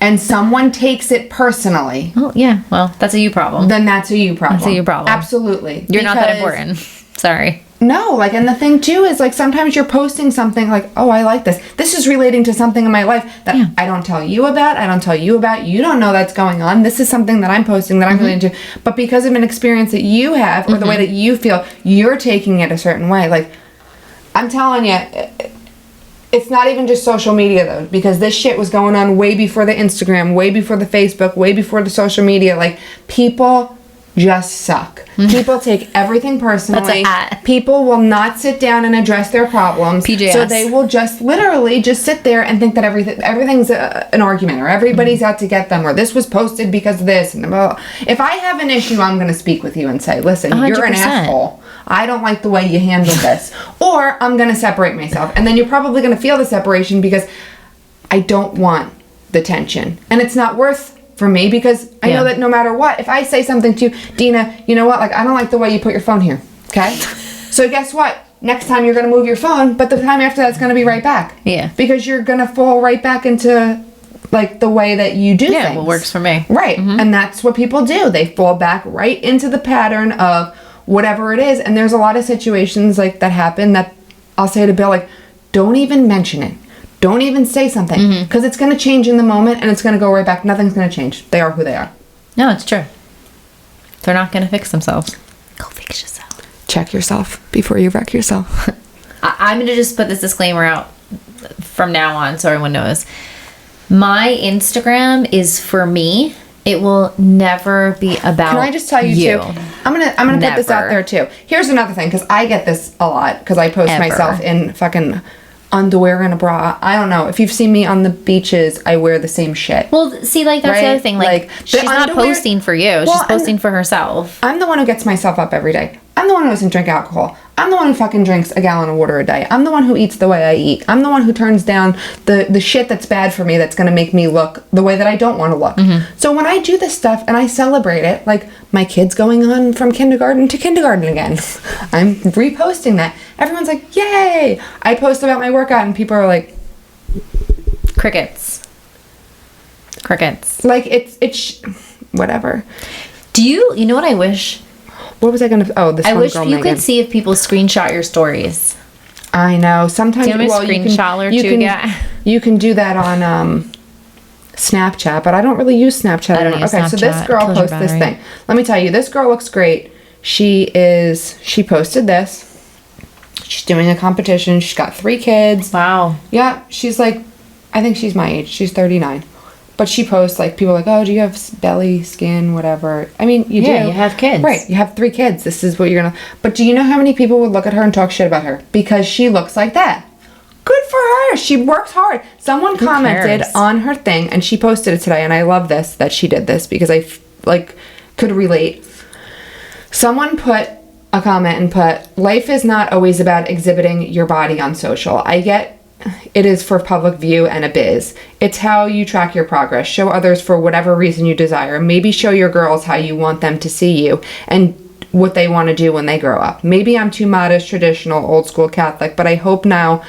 Speaker 2: and someone takes it personally,
Speaker 1: oh yeah, well that's a you problem.
Speaker 2: Then that's a you problem.
Speaker 1: That's a you problem.
Speaker 2: Absolutely.
Speaker 1: You're not that important. Sorry.
Speaker 2: No, like, and the thing too is like sometimes you're posting something like, oh, I like this. This is relating to something in my life that I don't tell you about. I don't tell you about. You don't know that's going on. This is something that I'm posting that I'm relating to. But because of an experience that you have or the way that you feel, you're taking it a certain way. Like, I'm telling you, it's not even just social media though, because this shit was going on way before the Instagram, way before the Facebook, way before the social media. Like, people just suck. People take everything personally.
Speaker 1: That's a hat.
Speaker 2: People will not sit down and address their problems.
Speaker 1: PJS.
Speaker 2: So they will just literally just sit there and think that everything's an argument, or everybody's out to get them, or this was posted because of this. And blah, blah. If I have an issue, I'm going to speak with you and say, listen, 100%. You're an asshole. I don't like the way you handled this. Or I'm going to separate myself. And then you're probably going to feel the separation because I don't want the tension. And it's not worth for me because I know that no matter what, if I say something to you, Deana, you know what? Like, I don't like the way you put your phone here. Okay? So guess what? Next time you're going to move your phone, but the time after that's going to be right back.
Speaker 1: Yeah.
Speaker 2: Because you're going to fall right back into like the way that you do things.
Speaker 1: Yeah, what works for me.
Speaker 2: Right. Mm-hmm. And that's what people do. They fall back right into the pattern of whatever it is. And there's a lot of situations like that happen that I'll say to Bill, like, don't even mention it. Don't even say something because it's going to change in the moment and it's going to go right back. Nothing's going to change. They are who they are.
Speaker 1: No, it's true. They're not going to fix themselves. Go fix yourself.
Speaker 2: Check yourself before you wreck yourself.
Speaker 1: I'm going to just put this disclaimer out from now on so everyone knows. My Instagram is for me. It will never be about
Speaker 2: Can I just tell you too? I'm gonna put this out there too. Here's another thing because I get this a lot because I post myself in fucking underwear and a bra. I don't know. If you've seen me on the beaches, I wear the same shit.
Speaker 1: Well, see, like, that's the other thing. Like she's not posting for you. She's posting for herself.
Speaker 2: I'm the one who gets myself up every day. I'm the one who doesn't drink alcohol. I'm the one who fucking drinks a gallon of water a day. I'm the one who eats the way I eat. I'm the one who turns down the shit that's bad for me that's going to make me look the way that I don't want to look. So when I do this stuff and I celebrate it, like my kid's going on from kindergarten to kindergarten again. I'm reposting that. Everyone's like, yay! I post about my workout and people are like...
Speaker 1: Crickets.
Speaker 2: Like, it's whatever.
Speaker 1: You know what I wish?
Speaker 2: What was I going to... Oh, this
Speaker 1: I
Speaker 2: one
Speaker 1: wish
Speaker 2: girl,
Speaker 1: you
Speaker 2: Megan.
Speaker 1: could see if people screenshot your stories.
Speaker 2: I know. Sometimes...
Speaker 1: Do you have a screenshot or two yet?
Speaker 2: You can do that on Snapchat, but I don't really use Snapchat anymore.
Speaker 1: use
Speaker 2: Okay, so this
Speaker 1: Snapchat.
Speaker 2: girl
Speaker 1: Kills your
Speaker 2: posted this
Speaker 1: battery.
Speaker 2: thing. Let me tell you, this girl looks great. She posted this. She's doing a competition. She's got 3 kids.
Speaker 1: Wow.
Speaker 2: Yeah, she's like, I think she's my age. She's 39. But she posts, like, people are like, oh, do you have belly, skin, whatever? I mean, you do.
Speaker 1: Yeah, you have kids.
Speaker 2: Right, you have 3 kids. This is what you're gonna... But do you know how many people would look at her and talk shit about her? Because she looks like that. Good for her. She works hard. Someone commented
Speaker 1: cares?
Speaker 2: on her thing, and she posted it today, and I love this, that she did this, because I, could relate. Someone put a comment and put, life is not always about exhibiting your body on social. I get it is for public view and a biz. It's how you track your progress. Show others for whatever reason you desire. Maybe show your girls how you want them to see you and what they want to do when they grow up. Maybe I'm too modest, traditional, old school Catholic, but I hope now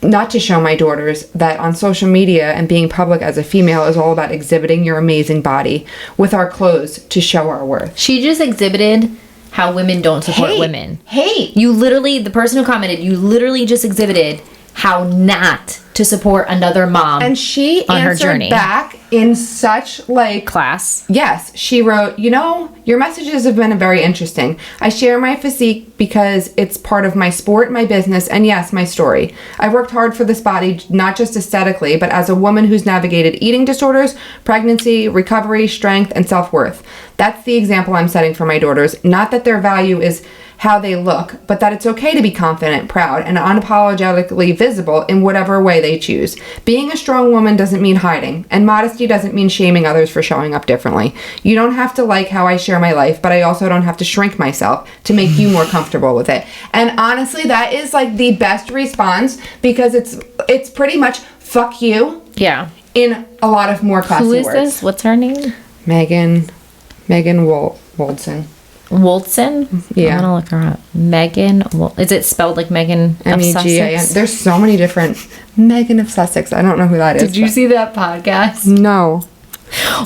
Speaker 2: not to show my daughters that on social media and being public as a female is all about exhibiting your amazing body with our clothes to show our worth.
Speaker 1: She just exhibited how women don't support women.
Speaker 2: Hey!
Speaker 1: You literally, the person who commented, you literally just exhibited how not to support another mom.
Speaker 2: And she
Speaker 1: on her
Speaker 2: answered
Speaker 1: journey.
Speaker 2: back in such, like...
Speaker 1: Class.
Speaker 2: Yes, she wrote, you know, your messages have been very interesting. I share my physique because it's part of my sport, my business, and yes, my story. I worked hard for this body, not just aesthetically, but as a woman who's navigated eating disorders, pregnancy, recovery, strength, and self-worth. That's the example I'm setting for my daughters. Not that their value is how they look, but that it's okay to be confident, proud, and unapologetically visible in whatever way they choose. Being a strong woman doesn't mean hiding, and modesty doesn't mean shaming others for showing up differently. You don't have to like how I share my life, but I also don't have to shrink myself to make you more comfortable with it. And honestly, that is like the best response, because it's pretty much fuck you.
Speaker 1: Yeah.
Speaker 2: In a lot of more classy
Speaker 1: Who is
Speaker 2: words.
Speaker 1: this? What's her name?
Speaker 2: Megan Woldson.
Speaker 1: Woldson?
Speaker 2: Yeah.
Speaker 1: I'm gonna look her up. Megan. Is it spelled like Megan of
Speaker 2: Megan.
Speaker 1: Sussex?
Speaker 2: There's so many different Megan of Sussex. I don't know who that is.
Speaker 1: Did you see that podcast?
Speaker 2: No.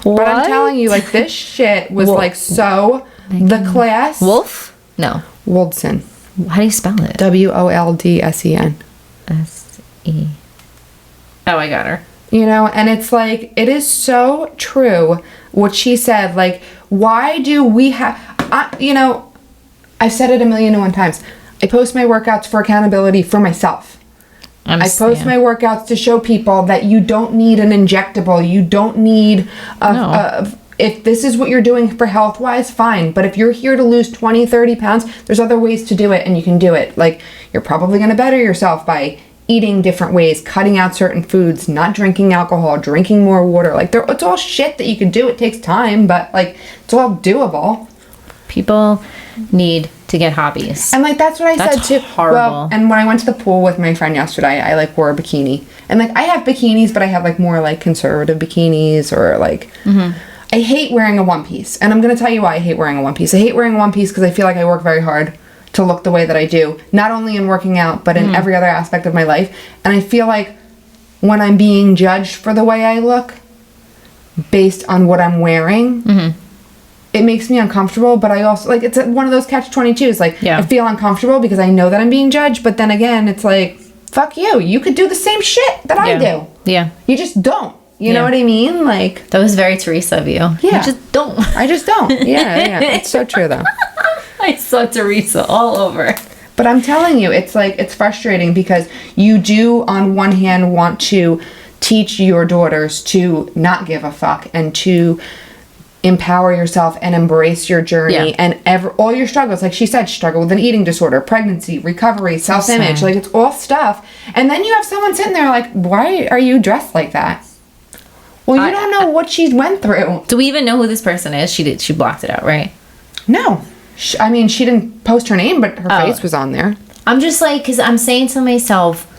Speaker 1: What?
Speaker 2: But I'm telling you, like, this shit was like so the class.
Speaker 1: Wolf? No.
Speaker 2: Woldson.
Speaker 1: How do you spell it?
Speaker 2: Woldsen.
Speaker 1: S-E. Oh, I got her.
Speaker 2: You know, and it's like, it is so true what she said. Like, why do we have, you know, I've said it 1,000,001 times. I post my workouts for accountability for myself. I post my workouts to show people that you don't need an injectable. You don't need if this is what you're doing for health-wise, fine. But if you're here to lose 20, 30 pounds, there's other ways to do it, and you can do it. Like, you're probably going to better yourself by eating different ways, cutting out certain foods, not drinking alcohol, drinking more water. Like, it's all shit that you can do. It takes time, but, like, it's all doable.
Speaker 1: People need to get hobbies.
Speaker 2: And, like, that's what I
Speaker 1: That's
Speaker 2: said, too.
Speaker 1: horrible.
Speaker 2: Well, and when I went to the pool with my friend yesterday, I, like, wore a bikini. And, like, I have bikinis, but I have, like, more, like, conservative bikinis or, like...
Speaker 1: Mm-hmm.
Speaker 2: I hate wearing a one piece. And I'm going to tell you why I hate wearing a one piece. I hate wearing a one piece because I feel like I work very hard to look the way that I do. Not only in working out, but in every other aspect of my life. And I feel like when I'm being judged for the way I look, based on what I'm wearing, it makes me uncomfortable. But I also, like, it's one of those catch-22s. Like, I feel uncomfortable because I know that I'm being judged. But then again, it's like, fuck you. You could do the same shit that I do.
Speaker 1: Yeah.
Speaker 2: You just don't. You know what I mean? Like,
Speaker 1: that was very Teresa of you.
Speaker 2: Yeah.
Speaker 1: You just don't.
Speaker 2: I just don't. Yeah. It's so true, though.
Speaker 1: I saw Teresa all over.
Speaker 2: But I'm telling you, it's like, it's frustrating because you do, on one hand, want to teach your daughters to not give a fuck and to empower yourself and embrace your journey and all your struggles. Like she said, she struggled with an eating disorder, pregnancy, recovery, self-image. Like, it's all stuff. And then you have someone sitting there like, why are you dressed like that? Well, you don't know what she went through.
Speaker 1: Do we even know who this person is? She blocked it out, right?
Speaker 2: No. She didn't post her name, but her face was on there.
Speaker 1: I'm just like, because I'm saying to myself,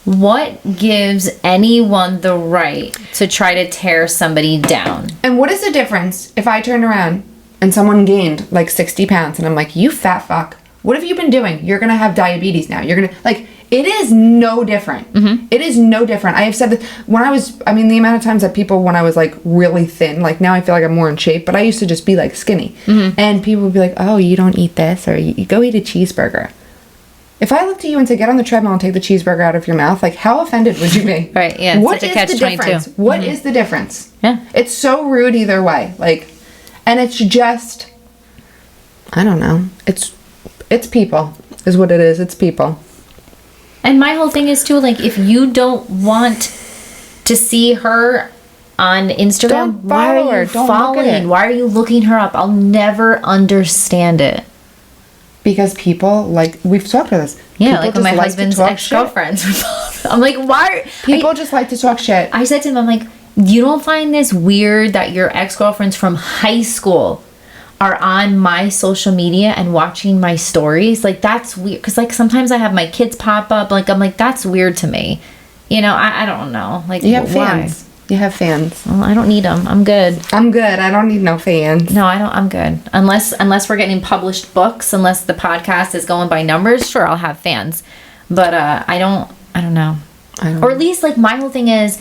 Speaker 1: what gives anyone the right to try to tear somebody down?
Speaker 2: And what is the difference if I turned around and someone gained like 60 pounds and I'm like, you fat fuck, what have you been doing? You're going to have diabetes now. You're going to, like, it is no different. It is no different. I have said that when I was, I mean, the amount of times that people, when I was like really thin, like now I feel like I'm more in shape, but I used to just be like skinny. And people would be like, oh, you don't eat this, or you go eat a cheeseburger. If I looked at you and said, get on the treadmill and take the cheeseburger out of your mouth, like, how offended would you be?
Speaker 1: Right, yeah.
Speaker 2: What is the difference? What is the difference?
Speaker 1: Yeah.
Speaker 2: It's so rude either way. Like, and it's just, I don't know. It's people, is what it is. It's people.
Speaker 1: And my whole thing is, too, like, if you don't want to see her on Instagram,
Speaker 2: Don't
Speaker 1: why
Speaker 2: follow
Speaker 1: are
Speaker 2: her.
Speaker 1: you
Speaker 2: Don't look at
Speaker 1: following?
Speaker 2: it.
Speaker 1: Why are you looking her up? I'll never understand it.
Speaker 2: Because people, like, we've talked about this.
Speaker 1: Yeah,
Speaker 2: People
Speaker 1: like my
Speaker 2: just to
Speaker 1: husband's
Speaker 2: talk
Speaker 1: ex-girlfriends. I'm like, why?
Speaker 2: People just like to talk shit.
Speaker 1: I said to him, I'm like, you don't find this weird that your ex-girlfriends from high school are on my social media and watching my stories? Like, that's weird. Because, like, sometimes I have my kids pop up. Like, I'm like, that's weird to me. You know, I don't know. Like,
Speaker 2: You have
Speaker 1: why?
Speaker 2: fans. You have fans.
Speaker 1: Well, I don't need them. I'm good.
Speaker 2: I'm good. I don't need no fans.
Speaker 1: No, I don't. I'm good. Unless we're getting published books, unless the podcast is going by numbers, sure, I'll have fans. But I don't know. Or at least, like, my whole thing is,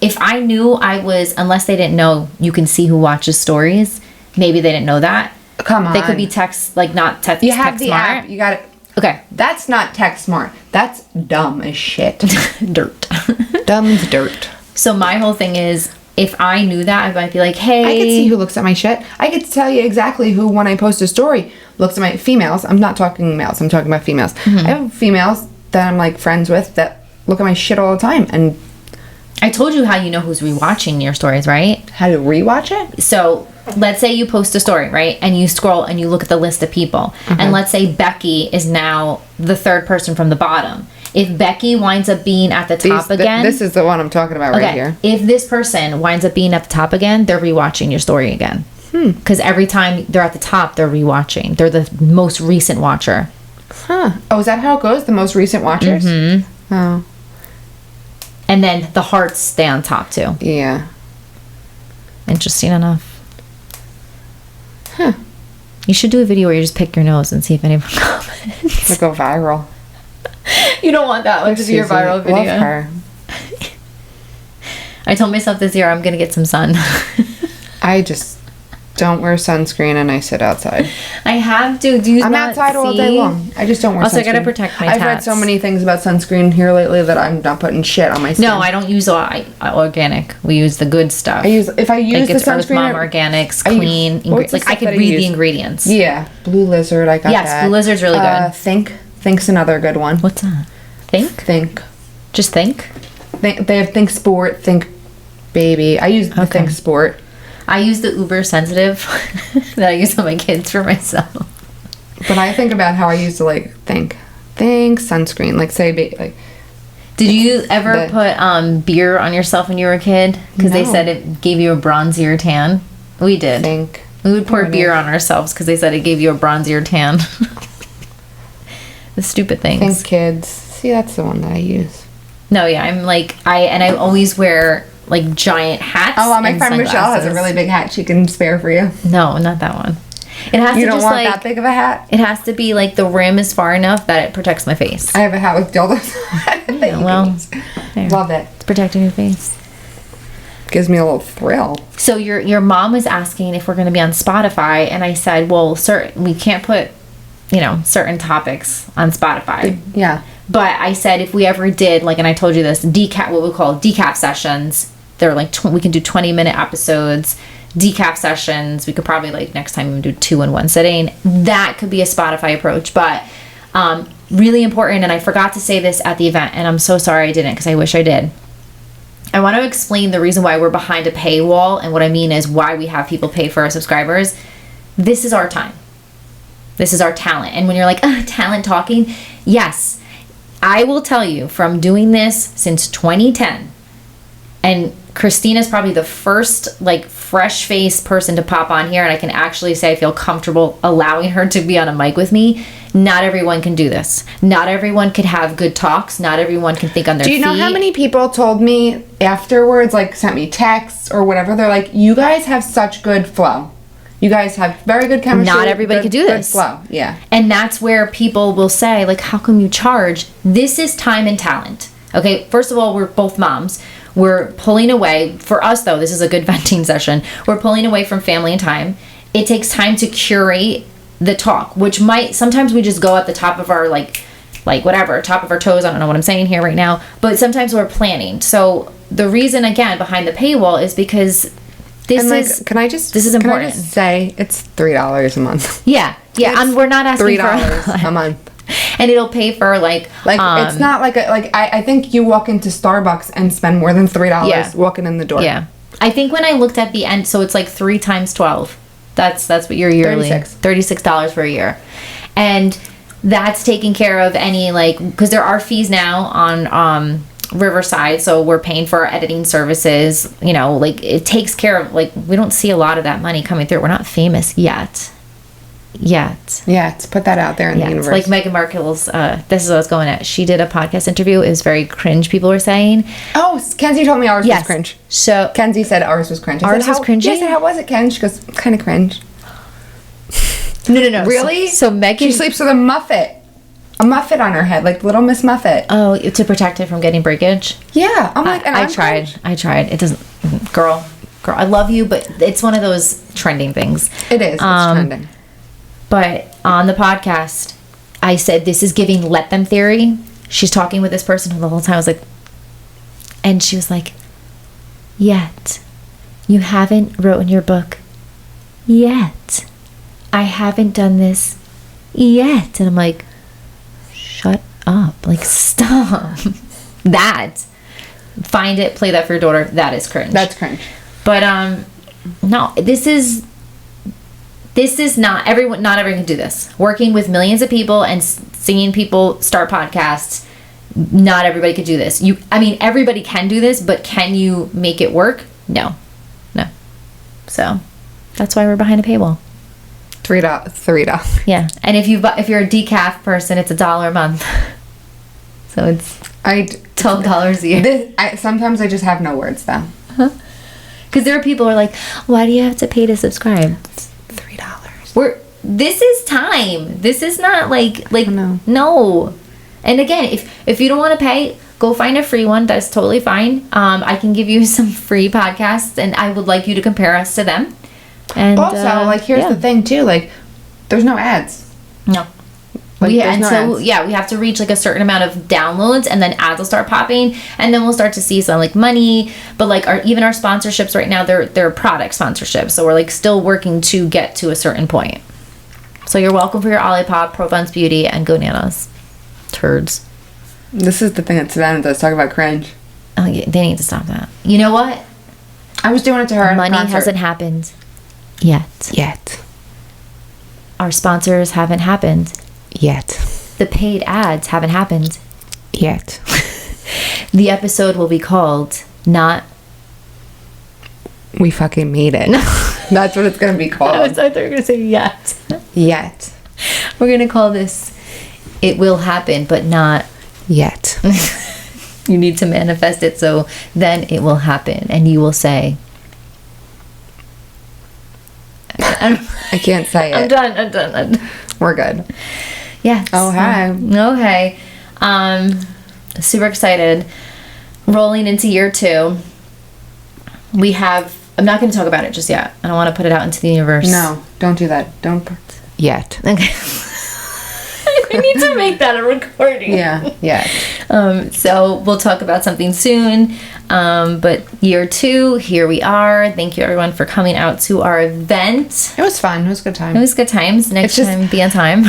Speaker 1: if I knew I was, unless they didn't know you can see who watches stories, maybe they didn't know that.
Speaker 2: Come on.
Speaker 1: They could be text, like, not text.
Speaker 2: You have
Speaker 1: text
Speaker 2: the
Speaker 1: smart.
Speaker 2: app. You got it.
Speaker 1: Okay.
Speaker 2: That's not text smart. That's dumb as shit.
Speaker 1: Dirt.
Speaker 2: Dumb as dirt.
Speaker 1: So my whole thing is, if I knew that, I might be like, hey.
Speaker 2: I could see who looks at my shit. I could tell you exactly who, when I post a story, looks at my females. I'm not talking males. I'm talking about females. I have females that I'm, like, friends with that look at my shit all the time. And
Speaker 1: I told you how you know who's rewatching your stories, right?
Speaker 2: how to rewatch it?
Speaker 1: So let's say you post a story, right? And you scroll and you look at the list of people. And let's say Becky is now the third person from the bottom. If Becky winds up being at the top again.
Speaker 2: This is the one I'm talking about right here.
Speaker 1: If this person winds up being at the top again, they're rewatching your story again. Because every time they're at the top, they're rewatching. They're the most recent watcher.
Speaker 2: Huh. Oh, is that how it goes? The most recent watchers? Oh.
Speaker 1: And then the hearts stay on top too.
Speaker 2: Yeah.
Speaker 1: Interesting enough. You should do a video where you just pick your nose and see if anyone comments.
Speaker 2: It'll go viral.
Speaker 1: You don't want that one to be your viral video.
Speaker 2: Love her.
Speaker 1: I told myself this year I'm gonna get some sun.
Speaker 2: I just don't wear sunscreen and I sit outside.
Speaker 1: I have to. Do you
Speaker 2: I'm
Speaker 1: not
Speaker 2: outside all
Speaker 1: see?
Speaker 2: day long. I just don't wear
Speaker 1: Also,
Speaker 2: sunscreen.
Speaker 1: I gotta protect my
Speaker 2: I've read
Speaker 1: tats.
Speaker 2: so many things about sunscreen here lately that I'm not putting shit on my skin.
Speaker 1: No, I don't use organic. We use the good stuff.
Speaker 2: If I use
Speaker 1: like
Speaker 2: the
Speaker 1: it's Earth
Speaker 2: sunscreen,
Speaker 1: Mom Organics,
Speaker 2: I use-
Speaker 1: clean.
Speaker 2: what's the
Speaker 1: Like I
Speaker 2: stuff
Speaker 1: could
Speaker 2: that I
Speaker 1: read
Speaker 2: use?
Speaker 1: the ingredients.
Speaker 2: Yeah, Blue Lizard. I got that.
Speaker 1: Yes, Blue Lizard's really good.
Speaker 2: Think's another good one.
Speaker 1: What's that? Think? Just think?
Speaker 2: They have Think Sport, Think Baby. I use the Think Sport.
Speaker 1: I use the Uber Sensitive that I use on my kids for myself.
Speaker 2: But I think about how I used to think sunscreen. Like say like.
Speaker 1: Did you ever put beer on yourself when you were a kid? Because they
Speaker 2: No.
Speaker 1: said it gave you a bronzier tan. We did.
Speaker 2: Think.
Speaker 1: We would pour beer on ourselves because they said it gave you a bronzier tan. The stupid things.
Speaker 2: Think Kids. See, that's the one that I use.
Speaker 1: No, yeah, I'm like I always wear like giant hats.
Speaker 2: Oh, my
Speaker 1: and
Speaker 2: friend Michelle has a
Speaker 1: sunglasses.
Speaker 2: really big hat she can spare for you.
Speaker 1: No, not that one. It has
Speaker 2: You
Speaker 1: to
Speaker 2: don't
Speaker 1: just
Speaker 2: want
Speaker 1: like
Speaker 2: that big of a hat?
Speaker 1: it has to be like the rim is far enough that it protects my face.
Speaker 2: I have a hat with dildos.
Speaker 1: Yeah, well, there.
Speaker 2: Love it.
Speaker 1: It's protecting your face.
Speaker 2: Gives me a little thrill.
Speaker 1: So your mom was asking if we're going to be on Spotify, and I said, well, we can't put, certain topics on Spotify.
Speaker 2: Yeah.
Speaker 1: But I said if we ever did, like, and I told you this, what we call decaf sessions. They're like we can do 20-minute episodes, decaf sessions. We could probably next time even do 2 in one sitting. That could be a Spotify approach, but really important. And I forgot to say this at the event, and I'm so sorry I didn't because I wish I did. I want to explain the reason why we're behind a paywall, and what I mean is why we have people pay for our subscribers. This is our time. This is our talent. And when you're like, talent talking, yes, I will tell you from doing this since 2010, and Krystina's probably the first fresh faced person to pop on here and I can actually say I feel comfortable allowing her to be on a mic with me. Not everyone can do this. Not everyone could have good talks. Not everyone can think on their feet.
Speaker 2: Do you know how many people told me afterwards, like sent me texts or whatever, they're like, you guys have such good flow. You guys have very good chemistry.
Speaker 1: Not everybody could do this.
Speaker 2: Good flow, yeah.
Speaker 1: And that's where people will say, like, how come you charge? This is time and talent. Okay, first of all, we're both moms. We're pulling away. For us, though, this is a good venting session. We're pulling away from family and time. It takes time to curate the talk, which might, sometimes we just go at the top of our, like whatever, top of our toes. I don't know what I'm saying here right now. But sometimes we're planning. So the reason, again, behind the paywall is because this is important.
Speaker 2: I just say it's $3 a month?
Speaker 1: Yeah. And we're not asking
Speaker 2: $3 a month.
Speaker 1: And it'll pay for
Speaker 2: it's not like I think you walk into Starbucks and spend more than $3 walking in the door.
Speaker 1: Yeah. I think when I looked at the end, so it's like 3 times 12. That's what your yearly $36 for a year. And that's taking care of any because there are fees now on Riverside, so we're paying for our editing services. It takes care of we don't see a lot of that money coming through. We're not famous yet. Yeah,
Speaker 2: to put that out there in the universe.
Speaker 1: Like Meghan Markle's, this is what I was going at. She did a podcast interview. It was very cringe, people were saying.
Speaker 2: Oh, Kenzie told me ours was cringe.
Speaker 1: So
Speaker 2: Kenzie said ours was cringe.
Speaker 1: Ours was cringy?
Speaker 2: Yeah, I said, how was it, Ken? She goes, kind of cringe.
Speaker 1: No.
Speaker 2: Really?
Speaker 1: So Meghan...
Speaker 2: She sleeps with a muffet. A muffet on her head, like Little Miss Muffet.
Speaker 1: Oh, to protect it from getting breakage?
Speaker 2: Yeah. I'm like...
Speaker 1: I tried. It doesn't... Girl, I love you, but it's one of those trending things.
Speaker 2: It is. It's trending.
Speaker 1: But on the podcast, I said, this is giving let them theory. She's talking with this person who the whole time was like, and she was like, yet. You haven't written your book yet. I haven't done this yet. And I'm like, shut up. Stop. That. Find it, play that for your daughter. That is cringe.
Speaker 2: That's cringe.
Speaker 1: But, no, this is not everyone can do this. Working with millions of people and seeing people start podcasts, not everybody could do this. Everybody can do this, but can you make it work? No. So that's why we're behind a paywall.
Speaker 2: $3.
Speaker 1: Yeah, and if you're a decaf person, it's $1 a month. So it's $12 a year.
Speaker 2: Sometimes I just have no words though.
Speaker 1: Because there are people who are like, why do you have to pay to subscribe? $3. This is time. This is not no. And again, if you don't want to pay, go find a free one. That's totally fine. I can give you some free podcasts, and I would like you to compare us to them. And
Speaker 2: also, here's the thing too. There's no ads.
Speaker 1: No. We have to reach a certain amount of downloads, and then ads will start popping, and then we'll start to see some money. But even our sponsorships right now, they're product sponsorships, so we're still working to get to a certain point. So you're welcome for your Olipop, Provence Beauty, and Go Nanas. Turds.
Speaker 2: This is the thing that Savannah does. Talk about cringe.
Speaker 1: Oh yeah, they need to stop that. You know what?
Speaker 2: I was doing it to her.
Speaker 1: Money hasn't happened yet. Our sponsors haven't happened.
Speaker 2: Yet.
Speaker 1: The paid ads haven't happened.
Speaker 2: Yet.
Speaker 1: The episode will be called not...
Speaker 2: We fucking made it. That's what it's going to be called.
Speaker 1: I thought they were going to say yet.
Speaker 2: Yet.
Speaker 1: We're going to call this It Will Happen, but not...
Speaker 2: Yet.
Speaker 1: You need to manifest it, so then it will happen. And you will say...
Speaker 2: I can't say it.
Speaker 1: I'm done.
Speaker 2: We're good.
Speaker 1: Yes.
Speaker 2: Oh, hi.
Speaker 1: Okay. Super excited. Rolling into year 2. We have... I'm not going to talk about it just yet. I don't want to put it out into the universe.
Speaker 2: No, don't do that. Don't... Yet.
Speaker 1: Okay. We need to make that a recording.
Speaker 2: Yeah.
Speaker 1: So we'll talk about something soon. But year 2, here we are. Thank you everyone for coming out to our event.
Speaker 2: It was fun. It was a good time.
Speaker 1: It was good times. Next time, be on time.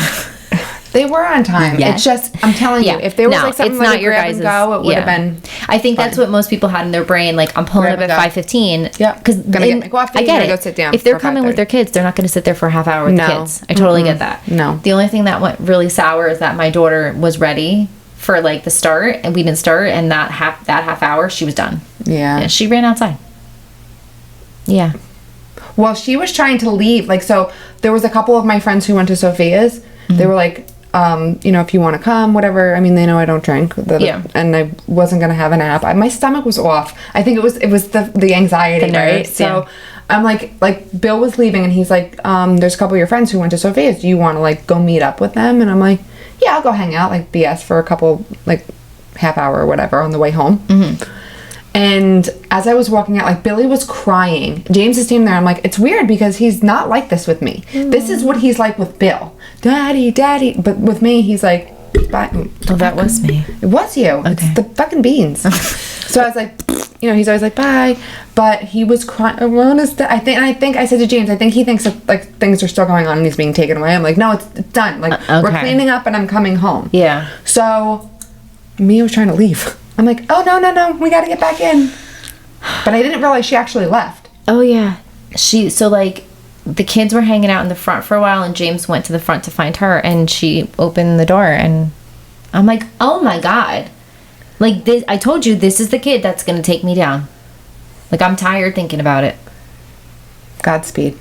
Speaker 2: They were on time.
Speaker 1: Yes.
Speaker 2: It's just, I'm telling you, if there was something
Speaker 1: not
Speaker 2: your grab and go, it would have been.
Speaker 1: I think that's what most people had in their brain. I'm pulling up at 5:15.
Speaker 2: Yeah. Because gonna get my coffee.
Speaker 1: I get it.
Speaker 2: Go sit down.
Speaker 1: If they're coming with their kids, they're not going to sit there for a half hour with the kids. I totally get that.
Speaker 2: No.
Speaker 1: The only thing that went really sour is that my daughter was ready for the start, and we didn't start, and that half hour she was done.
Speaker 2: Yeah.
Speaker 1: And she ran outside. Yeah.
Speaker 2: Well, she was trying to leave. Like, so there was a couple of my friends who went to Sophia's. Mm-hmm. They were like, if you want to come, whatever. I mean, they know I don't drink. And I wasn't going to have a nap. My stomach was off. I think it was the anxiety, right? So I'm like Bill was leaving and he's like, there's a couple of your friends who went to Sophia's. Do you want to like go meet up with them? And I'm like, yeah, I'll go hang out, like BS for a couple, like half hour or whatever on the way home. Mm-hmm. And as I was walking out, like Billy was crying. James is standing there. I'm like, it's weird because he's not like this with me. Mm. This is what he's like with Bill. Daddy. But with me, he's like, bye.
Speaker 1: Oh, that was me.
Speaker 2: It was you. Okay. It's the fucking beans. So I was like, he's always like, bye. But he was crying. I think I said to James, I think he thinks that like things are still going on and he's being taken away. I'm like, no, it's done. Like we're cleaning up and I'm coming home.
Speaker 1: Yeah.
Speaker 2: So Mia was trying to leave. I'm like, oh, no, we gotta get back in. But I didn't realize she actually left.
Speaker 1: Oh, yeah. So, like, the kids were hanging out in the front for a while, and James went to the front to find her, and she opened the door, and I'm like, oh, my God. Like, this, I told you, this is the kid that's gonna take me down. Like, I'm tired thinking about it.
Speaker 2: Godspeed.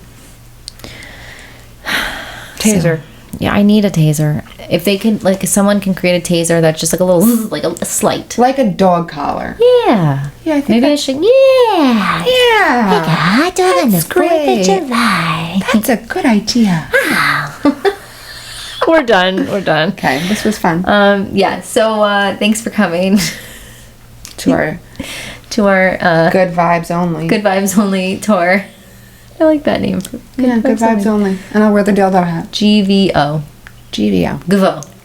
Speaker 2: Taser.
Speaker 1: So, yeah, I need a taser. If they can, like, if someone can create a taser that's just like a little, like a slight.
Speaker 2: Like a dog collar.
Speaker 1: Yeah.
Speaker 2: Yeah, I think
Speaker 1: maybe I should. Yeah.
Speaker 2: Yeah.
Speaker 1: Like a hot dog on the 4th of July.
Speaker 2: That's a good idea.
Speaker 1: We're done.
Speaker 2: Okay, this was fun.
Speaker 1: Yeah, so thanks for coming.
Speaker 2: to our
Speaker 1: Good
Speaker 2: Vibes Only
Speaker 1: tour. I like that name.
Speaker 2: Good vibes only. And I'll wear the dildo hat.
Speaker 1: GVO.
Speaker 2: GVO.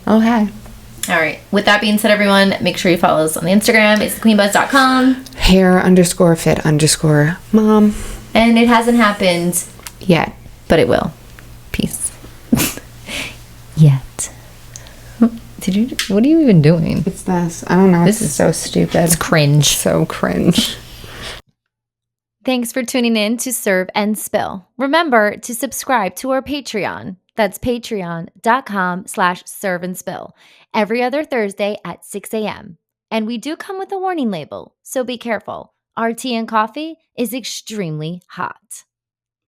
Speaker 2: Okay.
Speaker 1: All right. With that being said, everyone, make sure you follow us on the Instagram. It's thequeenbuzz.com.
Speaker 2: hair_fit_mom.
Speaker 1: And it hasn't happened
Speaker 2: yet.
Speaker 1: But it will. Peace. Yet. What are you even doing?
Speaker 2: It's this. I don't know.
Speaker 1: This is
Speaker 2: so stupid.
Speaker 1: It's cringe.
Speaker 2: So cringe.
Speaker 3: Thanks for tuning in to Serve and Spill. Remember to subscribe to our Patreon. That's patreon.com/serveandspill. Every other Thursday at 6 a.m. And we do come with a warning label, so be careful. Our tea and coffee is extremely hot.